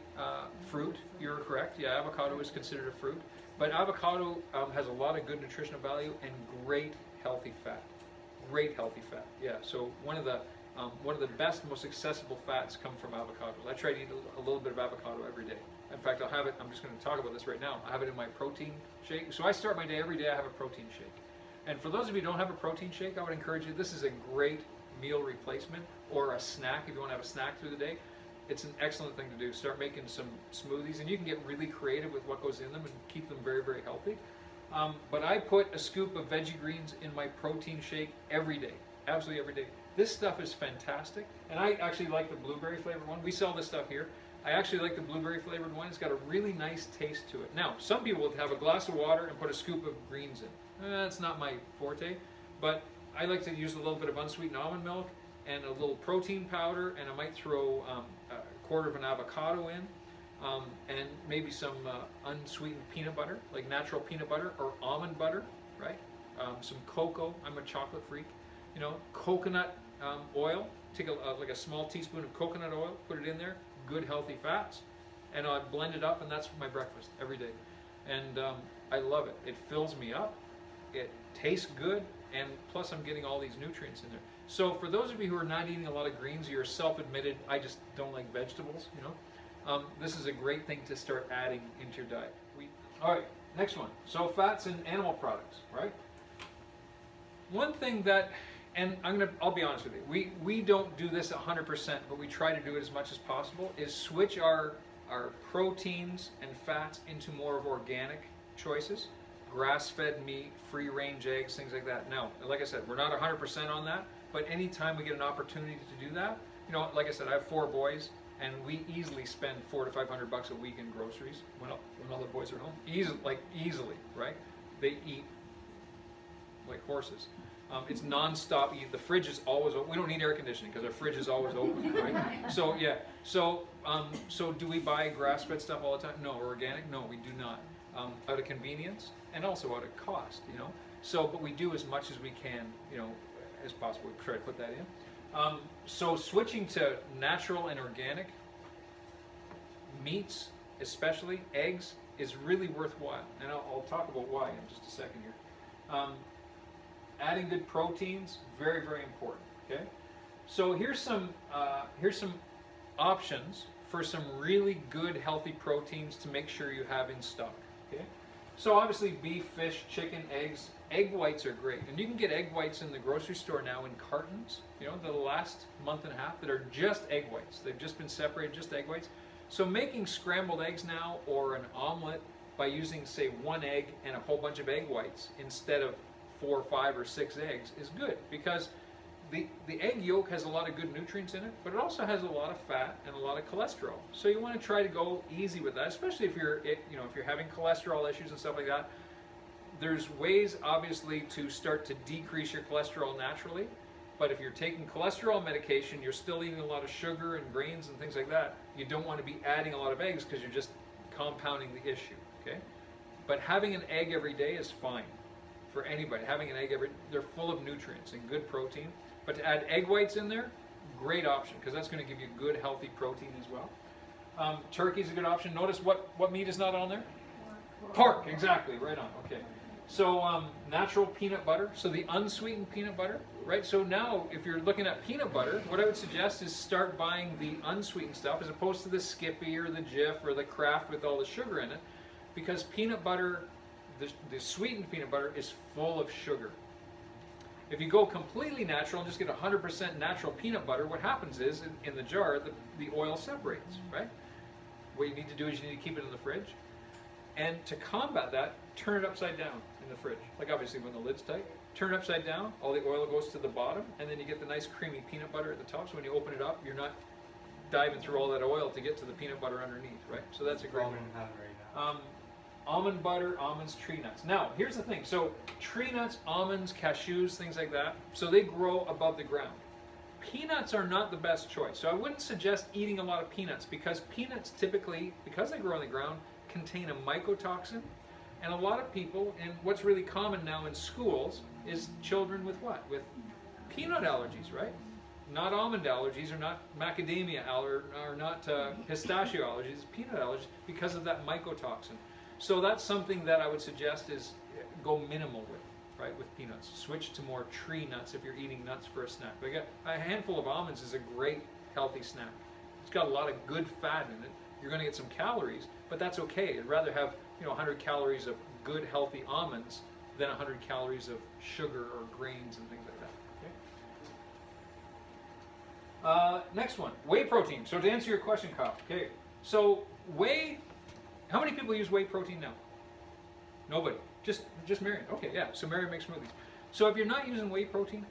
fruit. You're correct. Yeah, avocado is considered a fruit. But avocado has a lot of good nutritional value and great healthy fat. Great healthy fat. Yeah. So one of the best, most accessible fats come from avocados. I try to eat a little bit of avocado every day. In fact, I'll have it. I'm just going to talk about this right now. I have it in my protein shake. So I start my day every day. I have a protein shake. And for those of you who don't have a protein shake, I would encourage you. This is a great meal replacement or a snack if you want to have a snack through the day. It's an excellent thing to do. Start making some smoothies, and you can get really creative with what goes in them and keep them very, very healthy. But I put a scoop of veggie greens in my protein shake every day, absolutely every day. This stuff is fantastic, and I actually like the blueberry flavored one. We sell this stuff here. I actually like the blueberry flavored one. It's got a really nice taste to it. Now, some people will have a glass of water and put a scoop of greens in. That's not my forte, but I like to use a little bit of unsweetened almond milk and a little protein powder, and I might throw a quarter of an avocado in, and maybe some unsweetened peanut butter, like natural peanut butter or almond butter, right? Some cocoa. I'm a chocolate freak. Coconut oil. Take like a small teaspoon of coconut oil, put it in there. Good healthy fats, and I blend it up, and that's my breakfast every day. And I love it. It fills me up. It tastes good, and plus I'm getting all these nutrients in there. So for those of you who are not eating a lot of greens, you're self-admitted, I just don't like vegetables, this is a great thing to start adding into your diet. All right, next one. So fats in animal products, right? One thing that, and I'll be honest with you, we don't do this 100%, but we try to do it as much as possible, is switch our proteins and fats into more of organic choices. Grass-fed meat, free-range eggs, things like that. Now, like I said, we're not 100% on that, but anytime we get an opportunity to do that, like I said, I have 4 boys, and we easily spend $400 to $500 a week in groceries when all the boys are home. Easily, right? They eat like horses. It's non-stop eat. The fridge is always open. We don't need air conditioning because our fridge is always open, right? So yeah. So do we buy grass-fed stuff all the time? No. Organic? No, we do not. Out of convenience and also out of cost, So, but we do as much as we can, as possible. We try to put that in. So switching to natural and organic meats, especially eggs, is really worthwhile. And I'll talk about why in just a second here. Adding good proteins, very, very important. Okay. So here's some options for some really good, healthy proteins to make sure you have in stock. Okay. So obviously beef, fish, chicken, eggs. Egg whites are great, and you can get egg whites in the grocery store now in cartons. The last month and a half that are just egg whites. They've just been separated, just egg whites. So making scrambled eggs now or an omelet by using, say, 1 egg and a whole bunch of egg whites instead of 4, 5, or 6 eggs is good, because the egg yolk has a lot of good nutrients in it, but it also has a lot of fat and a lot of cholesterol. So you want to try to go easy with that, especially if you're having cholesterol issues and stuff like that. There's ways, obviously, to start to decrease your cholesterol naturally, but if you're taking cholesterol medication, you're still eating a lot of sugar and grains and things like that, you don't want to be adding a lot of eggs because you're just compounding the issue, okay? But having an egg every day is fine for anybody. Having an egg they're full of nutrients and good protein, but to add egg whites in there, great option, because that's going to give you good, healthy protein as well. Turkey's a good option. Notice what meat is not on there? Pork, exactly, right on, okay. So natural peanut butter, so the unsweetened peanut butter, right? So now if you're looking at peanut butter, what I would suggest is start buying the unsweetened stuff as opposed to the Skippy or the Jif or the Kraft with all the sugar in it, because peanut butter, the sweetened peanut butter is full of sugar. If you go completely natural and just get 100% natural peanut butter, what happens is in the jar, the oil separates, right? What you need to do is you need to keep it in the fridge. And to combat that, turn it upside down in the fridge. Like obviously when the lid's tight, turn it upside down, all the oil goes to the bottom, and then you get the nice creamy peanut butter at the top. So when you open it up, you're not diving through all that oil to get to the peanut butter underneath, right? So that's a great one. Right now. Almond butter, almonds, tree nuts. Now, here's the thing. So tree nuts, almonds, cashews, things like that, so they grow above the ground. Peanuts are not the best choice. So I wouldn't suggest eating a lot of peanuts, because peanuts typically, because they grow on the ground, contain a mycotoxin. And a lot of people, and what's really common now in schools, is children with what? With peanut allergies, right? Not almond allergies, or not macadamia or not pistachio allergies, peanut allergies, because of that mycotoxin. So that's something that I would suggest is go minimal with, right, with peanuts. Switch to more tree nuts if you're eating nuts for a snack. But a handful of almonds is a great healthy snack. It's got a lot of good fat in it. You're going to get some calories, but that's okay. I'd rather have 100 calories of good healthy almonds than 100 calories of sugar or grains and things like that. Okay. Next one, whey protein. So to answer your question, Kyle, okay. So whey. How many people use whey protein now? Nobody. Just Marion. Okay, yeah. So Marion makes smoothies. So if you're not using whey protein,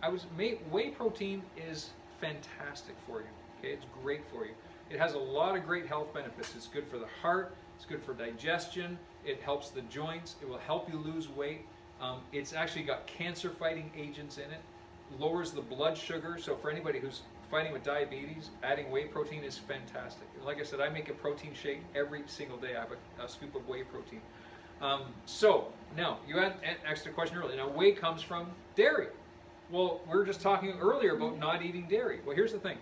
whey protein is fantastic for you. Okay, it's great for you. It has a lot of great health benefits. It's good for the heart. It's good for digestion. It helps the joints. It will help you lose weight. It's actually got cancer-fighting agents in it. Lowers the blood sugar. So for anybody who's fighting with diabetes, adding whey protein is fantastic. Like I said, I make a protein shake every single day. I have a scoop of whey protein. So now, you asked a question earlier. Now, whey comes from dairy. Well, we were just talking earlier about not eating dairy. Well, here's the thing.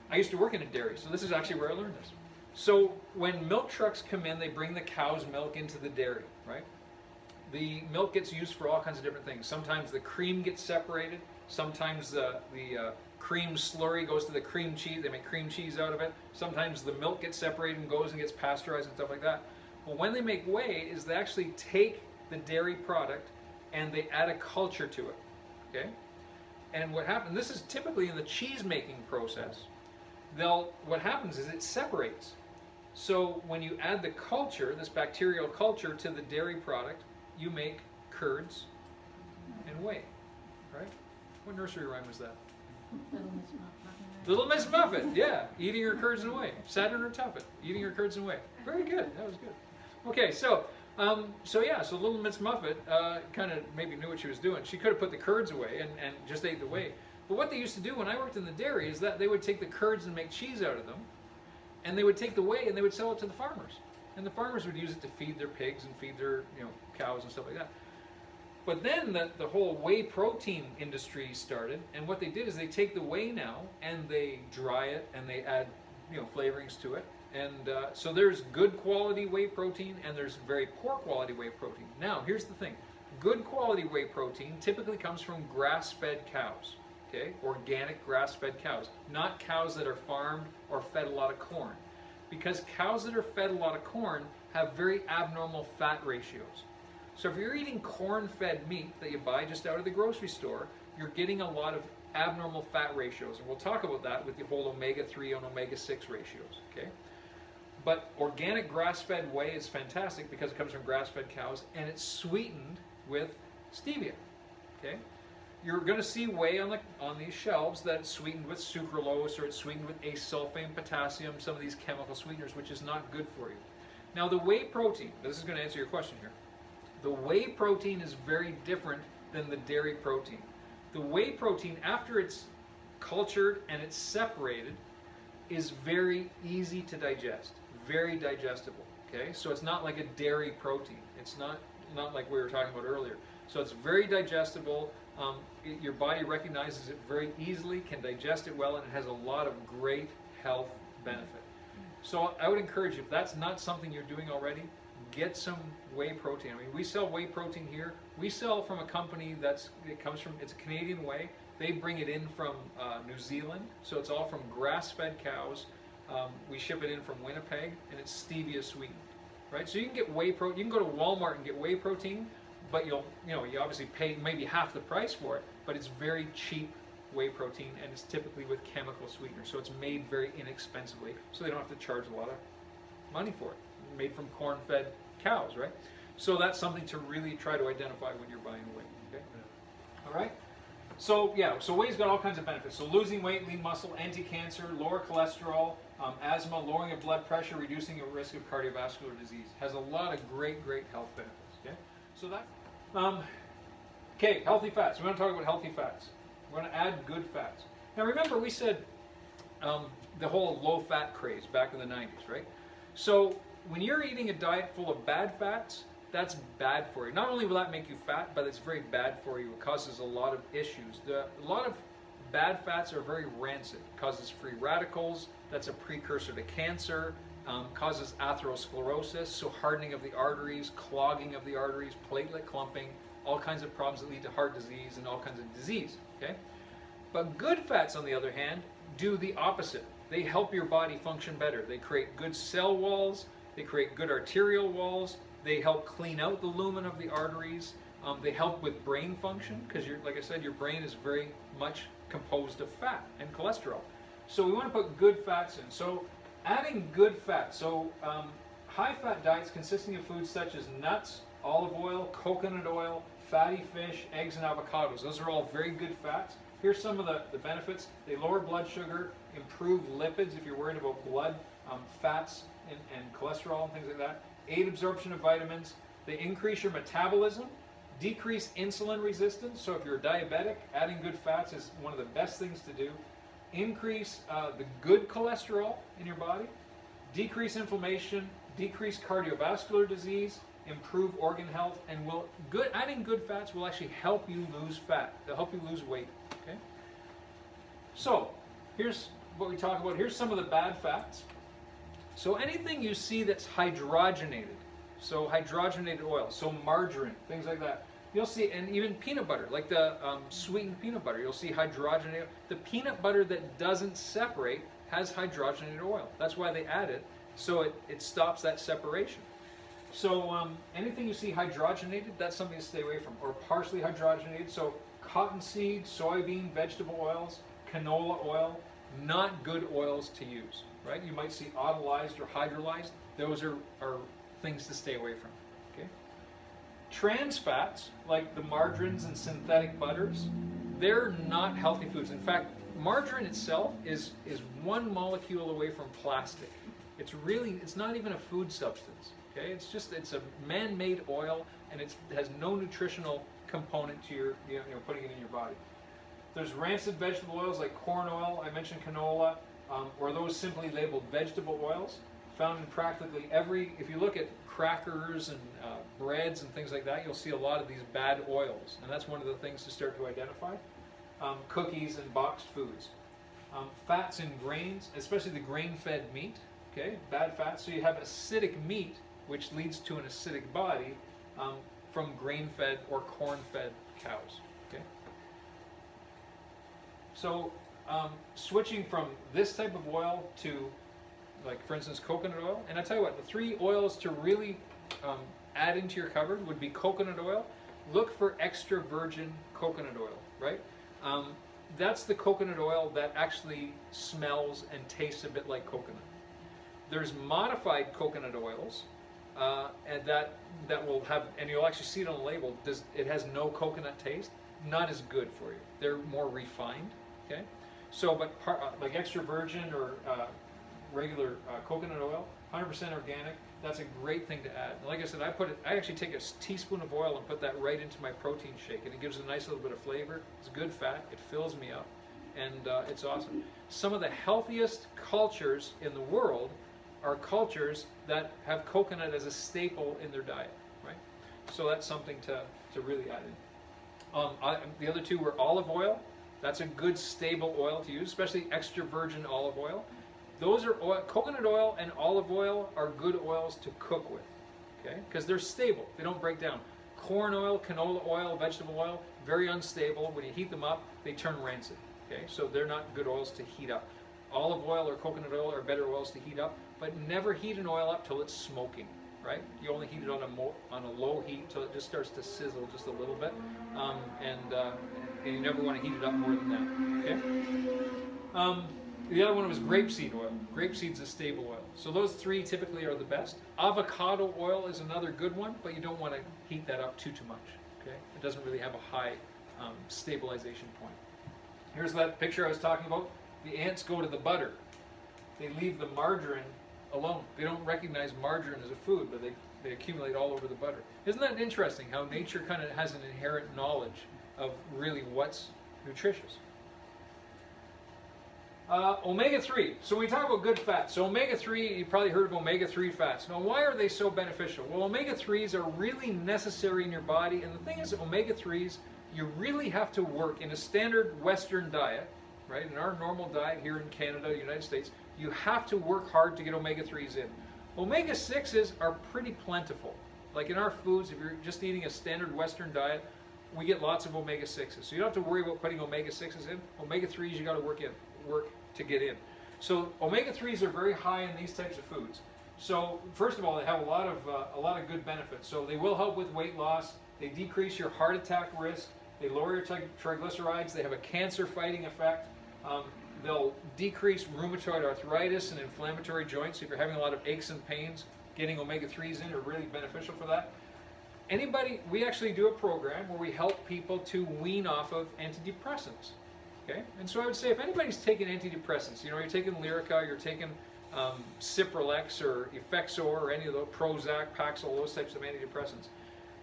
I used to work in a dairy, so this is actually where I learned this. So when milk trucks come in, they bring the cow's milk into the dairy, right? The milk gets used for all kinds of different things. Sometimes the cream gets separated. Sometimes the cream slurry goes to the cream cheese. They make cream cheese out of it. Sometimes the milk gets separated and goes and gets pasteurized and stuff like that. Well, when they make whey, is they actually take the dairy product and they add a culture to it, okay? And what happens, this is typically in the cheese making process, what happens is it separates. So when you add the culture, this bacterial culture, to the dairy product, you make curds and whey, right? What nursery rhyme was that? Little Miss Muffet, yeah. Eating her curds and whey. Saturn or Tuffet, eating her curds and whey. Very good, that was good. Okay, so Little Miss Muffet kind of maybe knew what she was doing. She could have put the curds away and just ate the whey. But what they used to do when I worked in the dairy is that they would take the curds and make cheese out of them, and they would take the whey and they would sell it to the farmers. And the farmers would use it to feed their pigs and feed their cows and stuff like that. But then the whole whey protein industry started, and what they did is they take the whey now and they dry it and they add flavorings to it. And so there's good quality whey protein and there's very poor quality whey protein. Now, here's the thing. Good quality whey protein typically comes from grass-fed cows, okay? Organic grass-fed cows, not cows that are farmed or fed a lot of corn. Because cows that are fed a lot of corn have very abnormal fat ratios. So if you're eating corn-fed meat that you buy just out of the grocery store, you're getting a lot of abnormal fat ratios. And we'll talk about that with the whole omega-3 and omega-6 ratios, okay? But organic grass-fed whey is fantastic because it comes from grass-fed cows and it's sweetened with stevia, okay? You're going to see whey on these shelves that's sweetened with sucralose, or it's sweetened with acesulfame potassium, some of these chemical sweeteners, which is not good for you. Now the whey protein, this is going to answer your question here. The whey protein is very different than the dairy protein. The whey protein, after it's cultured and it's separated, is very easy to digest, very digestible. Okay, so it's not like a dairy protein. It's not like we were talking about earlier. So it's very digestible. Your body recognizes it very easily, can digest it well, and it has a lot of great health benefit. So I would encourage you, if that's not something you're doing already, get some whey protein. I mean, we sell whey protein here. We sell from a company it's a Canadian whey. They bring it in from New Zealand, so it's all from grass-fed cows. We ship it in from Winnipeg, and it's stevia sweetened, right? So you can get whey protein. You can go to Walmart and get whey protein, but you obviously pay maybe half the price for it, but it's very cheap whey protein, and it's typically with chemical sweeteners, so it's made very inexpensively, so they don't have to charge a lot of money for it. Made from corn-fed cows, right? So that's something to really try to identify when you're buying whey. Okay. All right. So yeah, so whey's got all kinds of benefits. So losing weight, lean muscle, anti-cancer, lower cholesterol, asthma, lowering of blood pressure, reducing your risk of cardiovascular disease. Has a lot of great health benefits. Okay. So that's okay. Healthy fats. We want to talk about healthy fats. We're going to add good fats. Now remember, we said the whole low-fat craze back in the 90s, right? So when you're eating a diet full of bad fats, that's bad for you. Not only will that make you fat, but it's very bad for you. It causes a lot of issues. A lot of bad fats are very rancid. It causes free radicals. That's a precursor to cancer. Causes atherosclerosis, so hardening of the arteries, clogging of the arteries, platelet clumping, all kinds of problems that lead to heart disease and all kinds of disease. Okay? But good fats, on the other hand, do the opposite. They help your body function better. They create good cell walls. They create good arterial walls. They help clean out the lumen of the arteries. They help with brain function because, like I said, your brain is very much composed of fat and cholesterol. So we want to put good fats in. So adding good fat. So high-fat diets consisting of foods such as nuts, olive oil, coconut oil, fatty fish, eggs, and avocados. Those are all very good fats. Here's some of the benefits. They lower blood sugar, improve lipids if you're worried about blood, fats, and cholesterol and things like that. Aid absorption of vitamins. They increase your metabolism, decrease insulin resistance. So if you're diabetic, adding good fats is one of the best things to do. Increase the good cholesterol in your body, decrease inflammation, decrease cardiovascular disease, improve organ health, and adding good fats will actually help you lose fat. They'll help you lose weight. Okay. So here's what we talk about. Here's some of the bad fats. So anything you see that's hydrogenated, so hydrogenated oil, so margarine, things like that. You'll see, and even peanut butter, like the sweetened peanut butter, you'll see hydrogenated. The peanut butter that doesn't separate has hydrogenated oil. That's why they add it, so it stops that separation. So anything you see hydrogenated, that's something to stay away from, or partially hydrogenated. So cottonseed, soybean, vegetable oils, canola oil, not good oils to use, right? You might see autolyzed or hydrolyzed. Those are things to stay away from, okay? Trans fats, like the margarines and synthetic butters, they're not healthy foods. In fact, margarine itself is one molecule away from plastic. It's not even a food substance, okay? It's a man-made oil, and it has no nutritional component to your, putting it in your body. There's rancid vegetable oils like corn oil, I mentioned canola, or those simply labeled vegetable oils, found in practically if you look at crackers and breads and things like that, you'll see a lot of these bad oils, and that's one of the things to start to identify. Cookies and boxed foods. Fats in grains, especially the grain-fed meat, okay, bad fats. So you have acidic meat, which leads to an acidic body from grain-fed or corn-fed cows, okay. So switching from this type of oil to, like for instance, coconut oil, and I tell you what, the 3 oils to really add into your cupboard would be coconut oil. Look for extra virgin coconut oil, right? That's the coconut oil that actually smells and tastes a bit like coconut. There's modified coconut oils, and that will have, and you'll actually see it on the label. It has no coconut taste. Not as good for you. They're more refined. Okay, so but like extra virgin or regular coconut oil 100% organic. That's a great thing to add. And like I said, I actually take a teaspoon of oil and put that right into my protein shake, and it gives a nice little bit of flavor. It's good fat. It fills me up, and it's awesome. Some of the healthiest cultures in the world are cultures that have coconut as a staple in their diet, right? So that's something to really add in. The other two were olive oil. That's a good stable oil to use, especially extra virgin olive oil. Those are coconut oil and olive oil are good oils to cook with, okay? Because they're stable, they don't break down. Corn oil, canola oil, vegetable oil, very unstable. When you heat them up, they turn rancid, okay? So they're not good oils to heat up. Olive oil or coconut oil are better oils to heat up, but never heat an oil up till it's smoking, right? You only heat it on a low heat till it just starts to sizzle just a little bit, and you never want to heat it up more than that, okay? The other one was grapeseed oil. Grapeseed's a stable oil. So those three typically are the best. Avocado oil is another good one, but you don't want to heat that up too much, okay? It doesn't really have a high stabilization point. Here's that picture I was talking about. The ants go to the butter. They leave the margarine alone. They don't recognize margarine as a food, but they accumulate all over the butter. Isn't that interesting how nature kind of has an inherent knowledge of really what's nutritious? Omega-3. So when we talk about good fats, so omega-3, you probably heard of omega-3 fats. Now, why are they so beneficial? Well, omega-3s are really necessary in your body, and the thing is, omega-3s, you really have to work in a standard Western diet, right? In our normal diet here in Canada, United States, you have to work hard to get omega-3s in. Omega-6s are pretty plentiful. Like in our foods, if you're just eating a standard Western diet, we get lots of omega-6s. So you don't have to worry about putting omega-6s in. Omega-3s you got to work to get in. So omega-3s are very high in these types of foods. So first of all, they have a lot of good benefits. So they will help with weight loss. They decrease your heart attack risk. They lower your triglycerides. They have a cancer-fighting effect. They'll decrease rheumatoid arthritis and inflammatory joints. So if you're having a lot of aches and pains, getting omega-3s in are really beneficial for that. We actually do a program where we help people to wean off of antidepressants. Okay? And so I would say if anybody's taking antidepressants, you're taking Lyrica, you're taking Cipralex or Effexor or any of those, Prozac, Paxil, those types of antidepressants,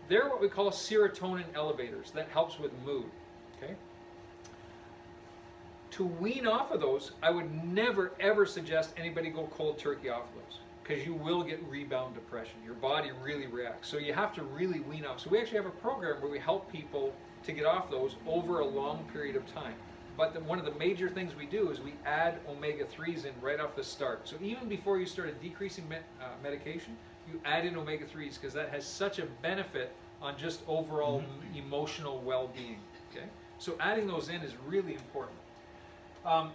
they're what we call serotonin elevators. That helps with mood. Okay? To wean off of those, I would never ever suggest anybody go cold turkey off those, because you will get rebound depression. Your body really reacts. So you have to really wean off. So we actually have a program where we help people to get off those over a long period of time. But one of the major things we do is we add omega-3s in right off the start. So even before you started decreasing medication, you add in omega-3s because that has such a benefit on just overall emotional well-being. Okay? So adding those in is really important.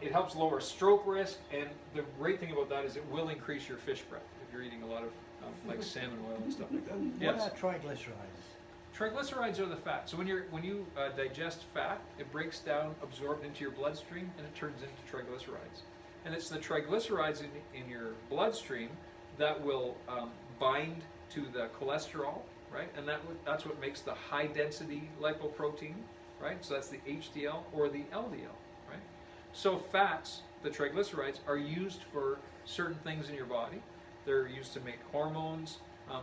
It helps lower stroke risk, and the great thing about that is it will increase your fish breath if you're eating a lot of like salmon oil and stuff like that. Yes? What are triglycerides? Triglycerides are the fat. So when you digest fat, it breaks down, absorbed into your bloodstream, and it turns into triglycerides. And it's the triglycerides in your bloodstream that will bind to the cholesterol, right? And that's what makes the high density lipoprotein, right? So that's the HDL or the LDL, right? So fats, the triglycerides, are used for certain things in your body. They're used to make hormones.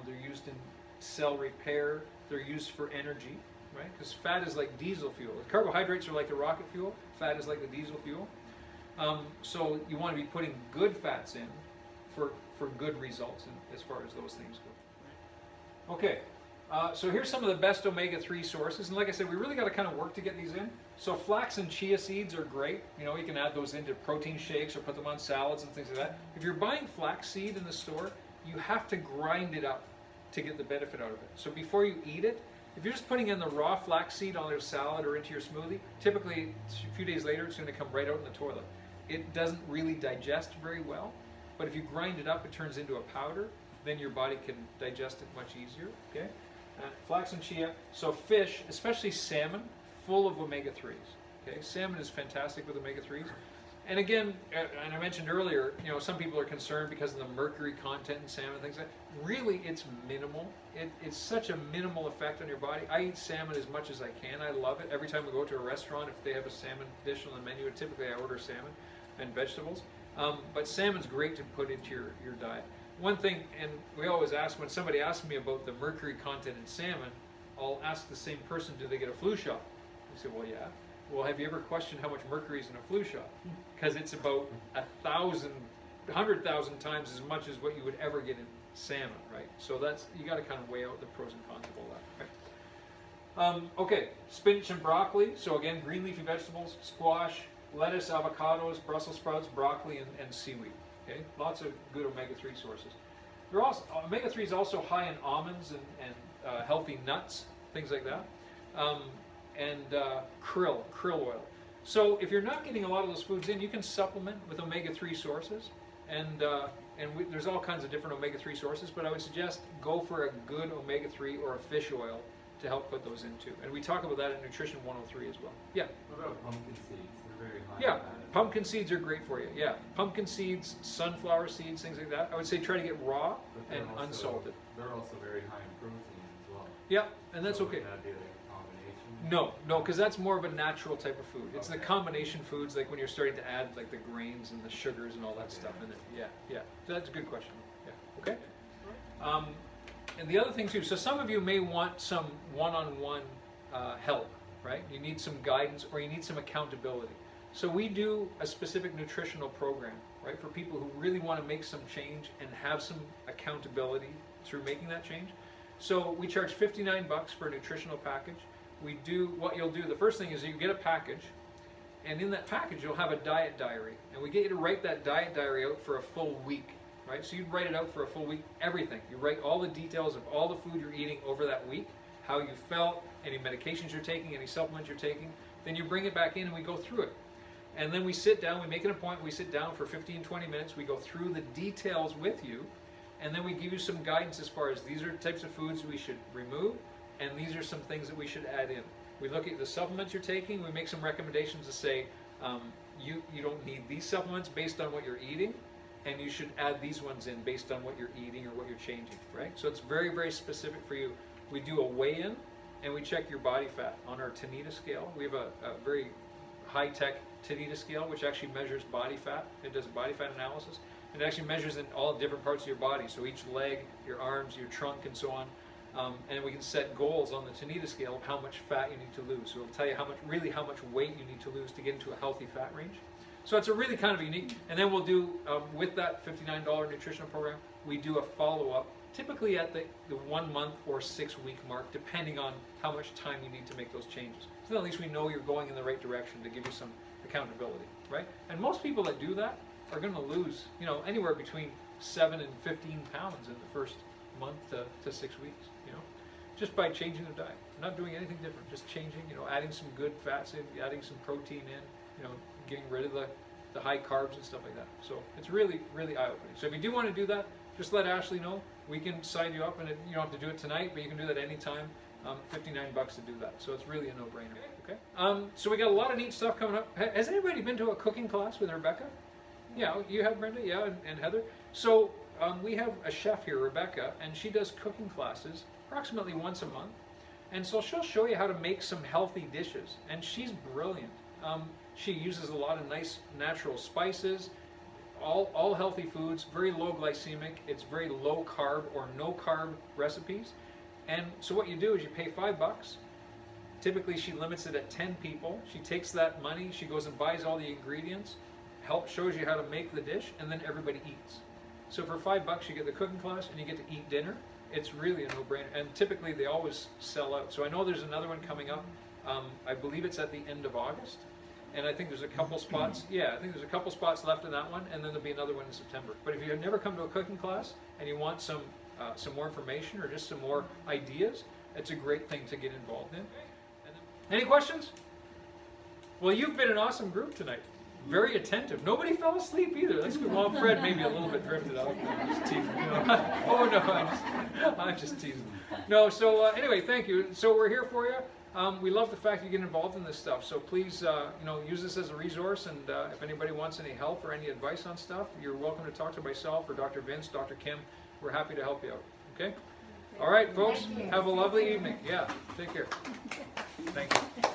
They're used in cell repair. They're used for energy, right? Because fat is like diesel fuel. Carbohydrates are like the rocket fuel. Fat is like the diesel fuel. So you want to be putting good fats in for good results as far as those things go. Okay, so here's some of the best omega-3 sources. And like I said, we really got to kind of work to get these in. So flax and chia seeds are great. You can add those into protein shakes or put them on salads and things like that. If you're buying flax seed in the store, you have to grind it up to get the benefit out of it. So before you eat it, if you're just putting in the raw flaxseed on your salad or into your smoothie, typically a few days later it's going to come right out in the toilet. It doesn't really digest very well, but if you grind it up, it turns into a powder. Then your body can digest it much easier. Okay, flax and chia. So fish, especially salmon, full of omega-3s. Okay, salmon is fantastic with omega-3s. And again, and I mentioned earlier, some people are concerned because of the mercury content in salmon and things like that. Really, it's minimal. It's such a minimal effect on your body. I eat salmon as much as I can. I love it. Every time we go to a restaurant, if they have a salmon dish on the menu, typically I order salmon and vegetables. But salmon's great to put into your diet. one thing, and we always ask, when somebody asks me about the mercury content in salmon, I'll ask the same person, do they get a flu shot? I say, well, yeah. Well, have you ever questioned how much mercury is in a flu shot? Because it's about 100,000 times as much as what you would ever get in salmon, right? So that's, you got to kind of weigh out the pros and cons of all that, right? Okay, spinach and broccoli. So again, green leafy vegetables, squash, lettuce, avocados, Brussels sprouts, broccoli, and seaweed. Okay, lots of good omega-3 sources. They're also, omega-3 is also high in almonds and healthy nuts, things like that. And krill oil. So if you're not getting a lot of those foods in, you can supplement with omega-3 sources, and there's all kinds of different omega-3 sources, but I would suggest go for a good omega-3 or a fish oil to help put those into. And we talk about that in Nutrition 103 as well. Yeah? What about pumpkin seeds? They're very high Yeah, in fat. pumpkin seeds are great for you. Yeah, pumpkin seeds, sunflower seeds, things like that. I would say try to get raw But they're and also- unsalted. They're also very high in protein as well. Yeah, and that's So okay. would that be like a combination? No, because that's more of a natural type of food. It's the Okay. combination foods, like when you're starting to add like the grains and the sugars and all that Okay. stuff in it. Yeah. So that's a good question. Yeah. Okay. And the other thing too. So some of you may want some one-on-one help, right? You need some guidance or you need some accountability. So we do a specific nutritional program, right, for people who really want to make some change and have some accountability through making that change. So we charge $59 for a nutritional package. We do, what you'll do, the first thing is you get a package, and in that package you'll have a diet diary, and we get you to write that diet diary out for a full week, right? So you'd write it out for a full week, everything. You write all the details of all the food you're eating over that week, how you felt, any medications you're taking, any supplements you're taking. Then you bring it back in and we go through it. And then we sit down, we make an appointment, we sit down for 15, 20 minutes, we go through the details with you, and then we give you some guidance as far as these are types of foods we should remove, and these are some things that we should add in. We look at the supplements you're taking, we make some recommendations to say, you don't need these supplements based on what you're eating, and you should add these ones in based on what you're eating or what you're changing, right? So it's very, very specific for you. We do a weigh-in, and we check your body fat on our Tanita scale. We have a very high-tech Tanita scale, which actually measures body fat. It does a body fat analysis. It actually measures in all different parts of your body, so each leg, your arms, your trunk, and so on. And we can set goals on the Tanita scale of how much fat you need to lose. So it'll tell you how much weight you need to lose to get into a healthy fat range. So it's a really kind of unique. And then we'll do, with that $59 nutritional program, we do a follow-up, typically at the 1 month or 6 week mark, depending on how much time you need to make those changes. So then at least we know you're going in the right direction to give you some accountability, right? And most people that do that are going to lose, anywhere between 7 and 15 pounds in the first month to 6 weeks, just by changing their diet. Not doing anything different, just changing, adding some good fats in, adding some protein in, getting rid of the high carbs and stuff like that. So it's really, really eye-opening. So if you do want to do that, just let Ashley know. We can sign you up, and you don't have to do it tonight, but you can do that anytime. $59 to do that. So it's really a no-brainer. Okay. So we got a lot of neat stuff coming up. Has anybody been to a cooking class with Rebecca? Yeah, you have, Brenda? Yeah, and Heather. So we have a chef here, Rebecca, and she does cooking classes approximately once a month. And so she'll show you how to make some healthy dishes. And she's brilliant. She uses a lot of nice natural spices, all healthy foods, very low glycemic. It's very low carb or no carb recipes. And so what you do is you pay $5. Typically she limits it at 10 people. She takes that money, she goes and buys all the ingredients, shows you how to make the dish, and then everybody eats. So for $5 you get the cooking class and you get to eat dinner. It's really a no-brainer, and typically they always sell out. So I know there's another one coming up. I believe it's at the end of August, and I think there's a couple spots. Yeah, I think there's a couple spots left in that one, and then there'll be another one in September. But if you have never come to a cooking class and you want some more information or just some more ideas, it's a great thing to get involved in. Any questions? Well, you've been an awesome group tonight. Very attentive. Nobody fell asleep either. That's good. Well, Fred maybe a little bit drifted off. I'm just teasing. Oh no, I'm just teasing. No. So anyway, thank you. So we're here for you. We love the fact you get involved in this stuff. So please, use this as a resource. And if anybody wants any help or any advice on stuff, you're welcome to talk to myself or Dr. Vince, Dr. Kim. We're happy to help you out. Okay. All right, folks. Have a lovely evening. Yeah. Take care. Thank you.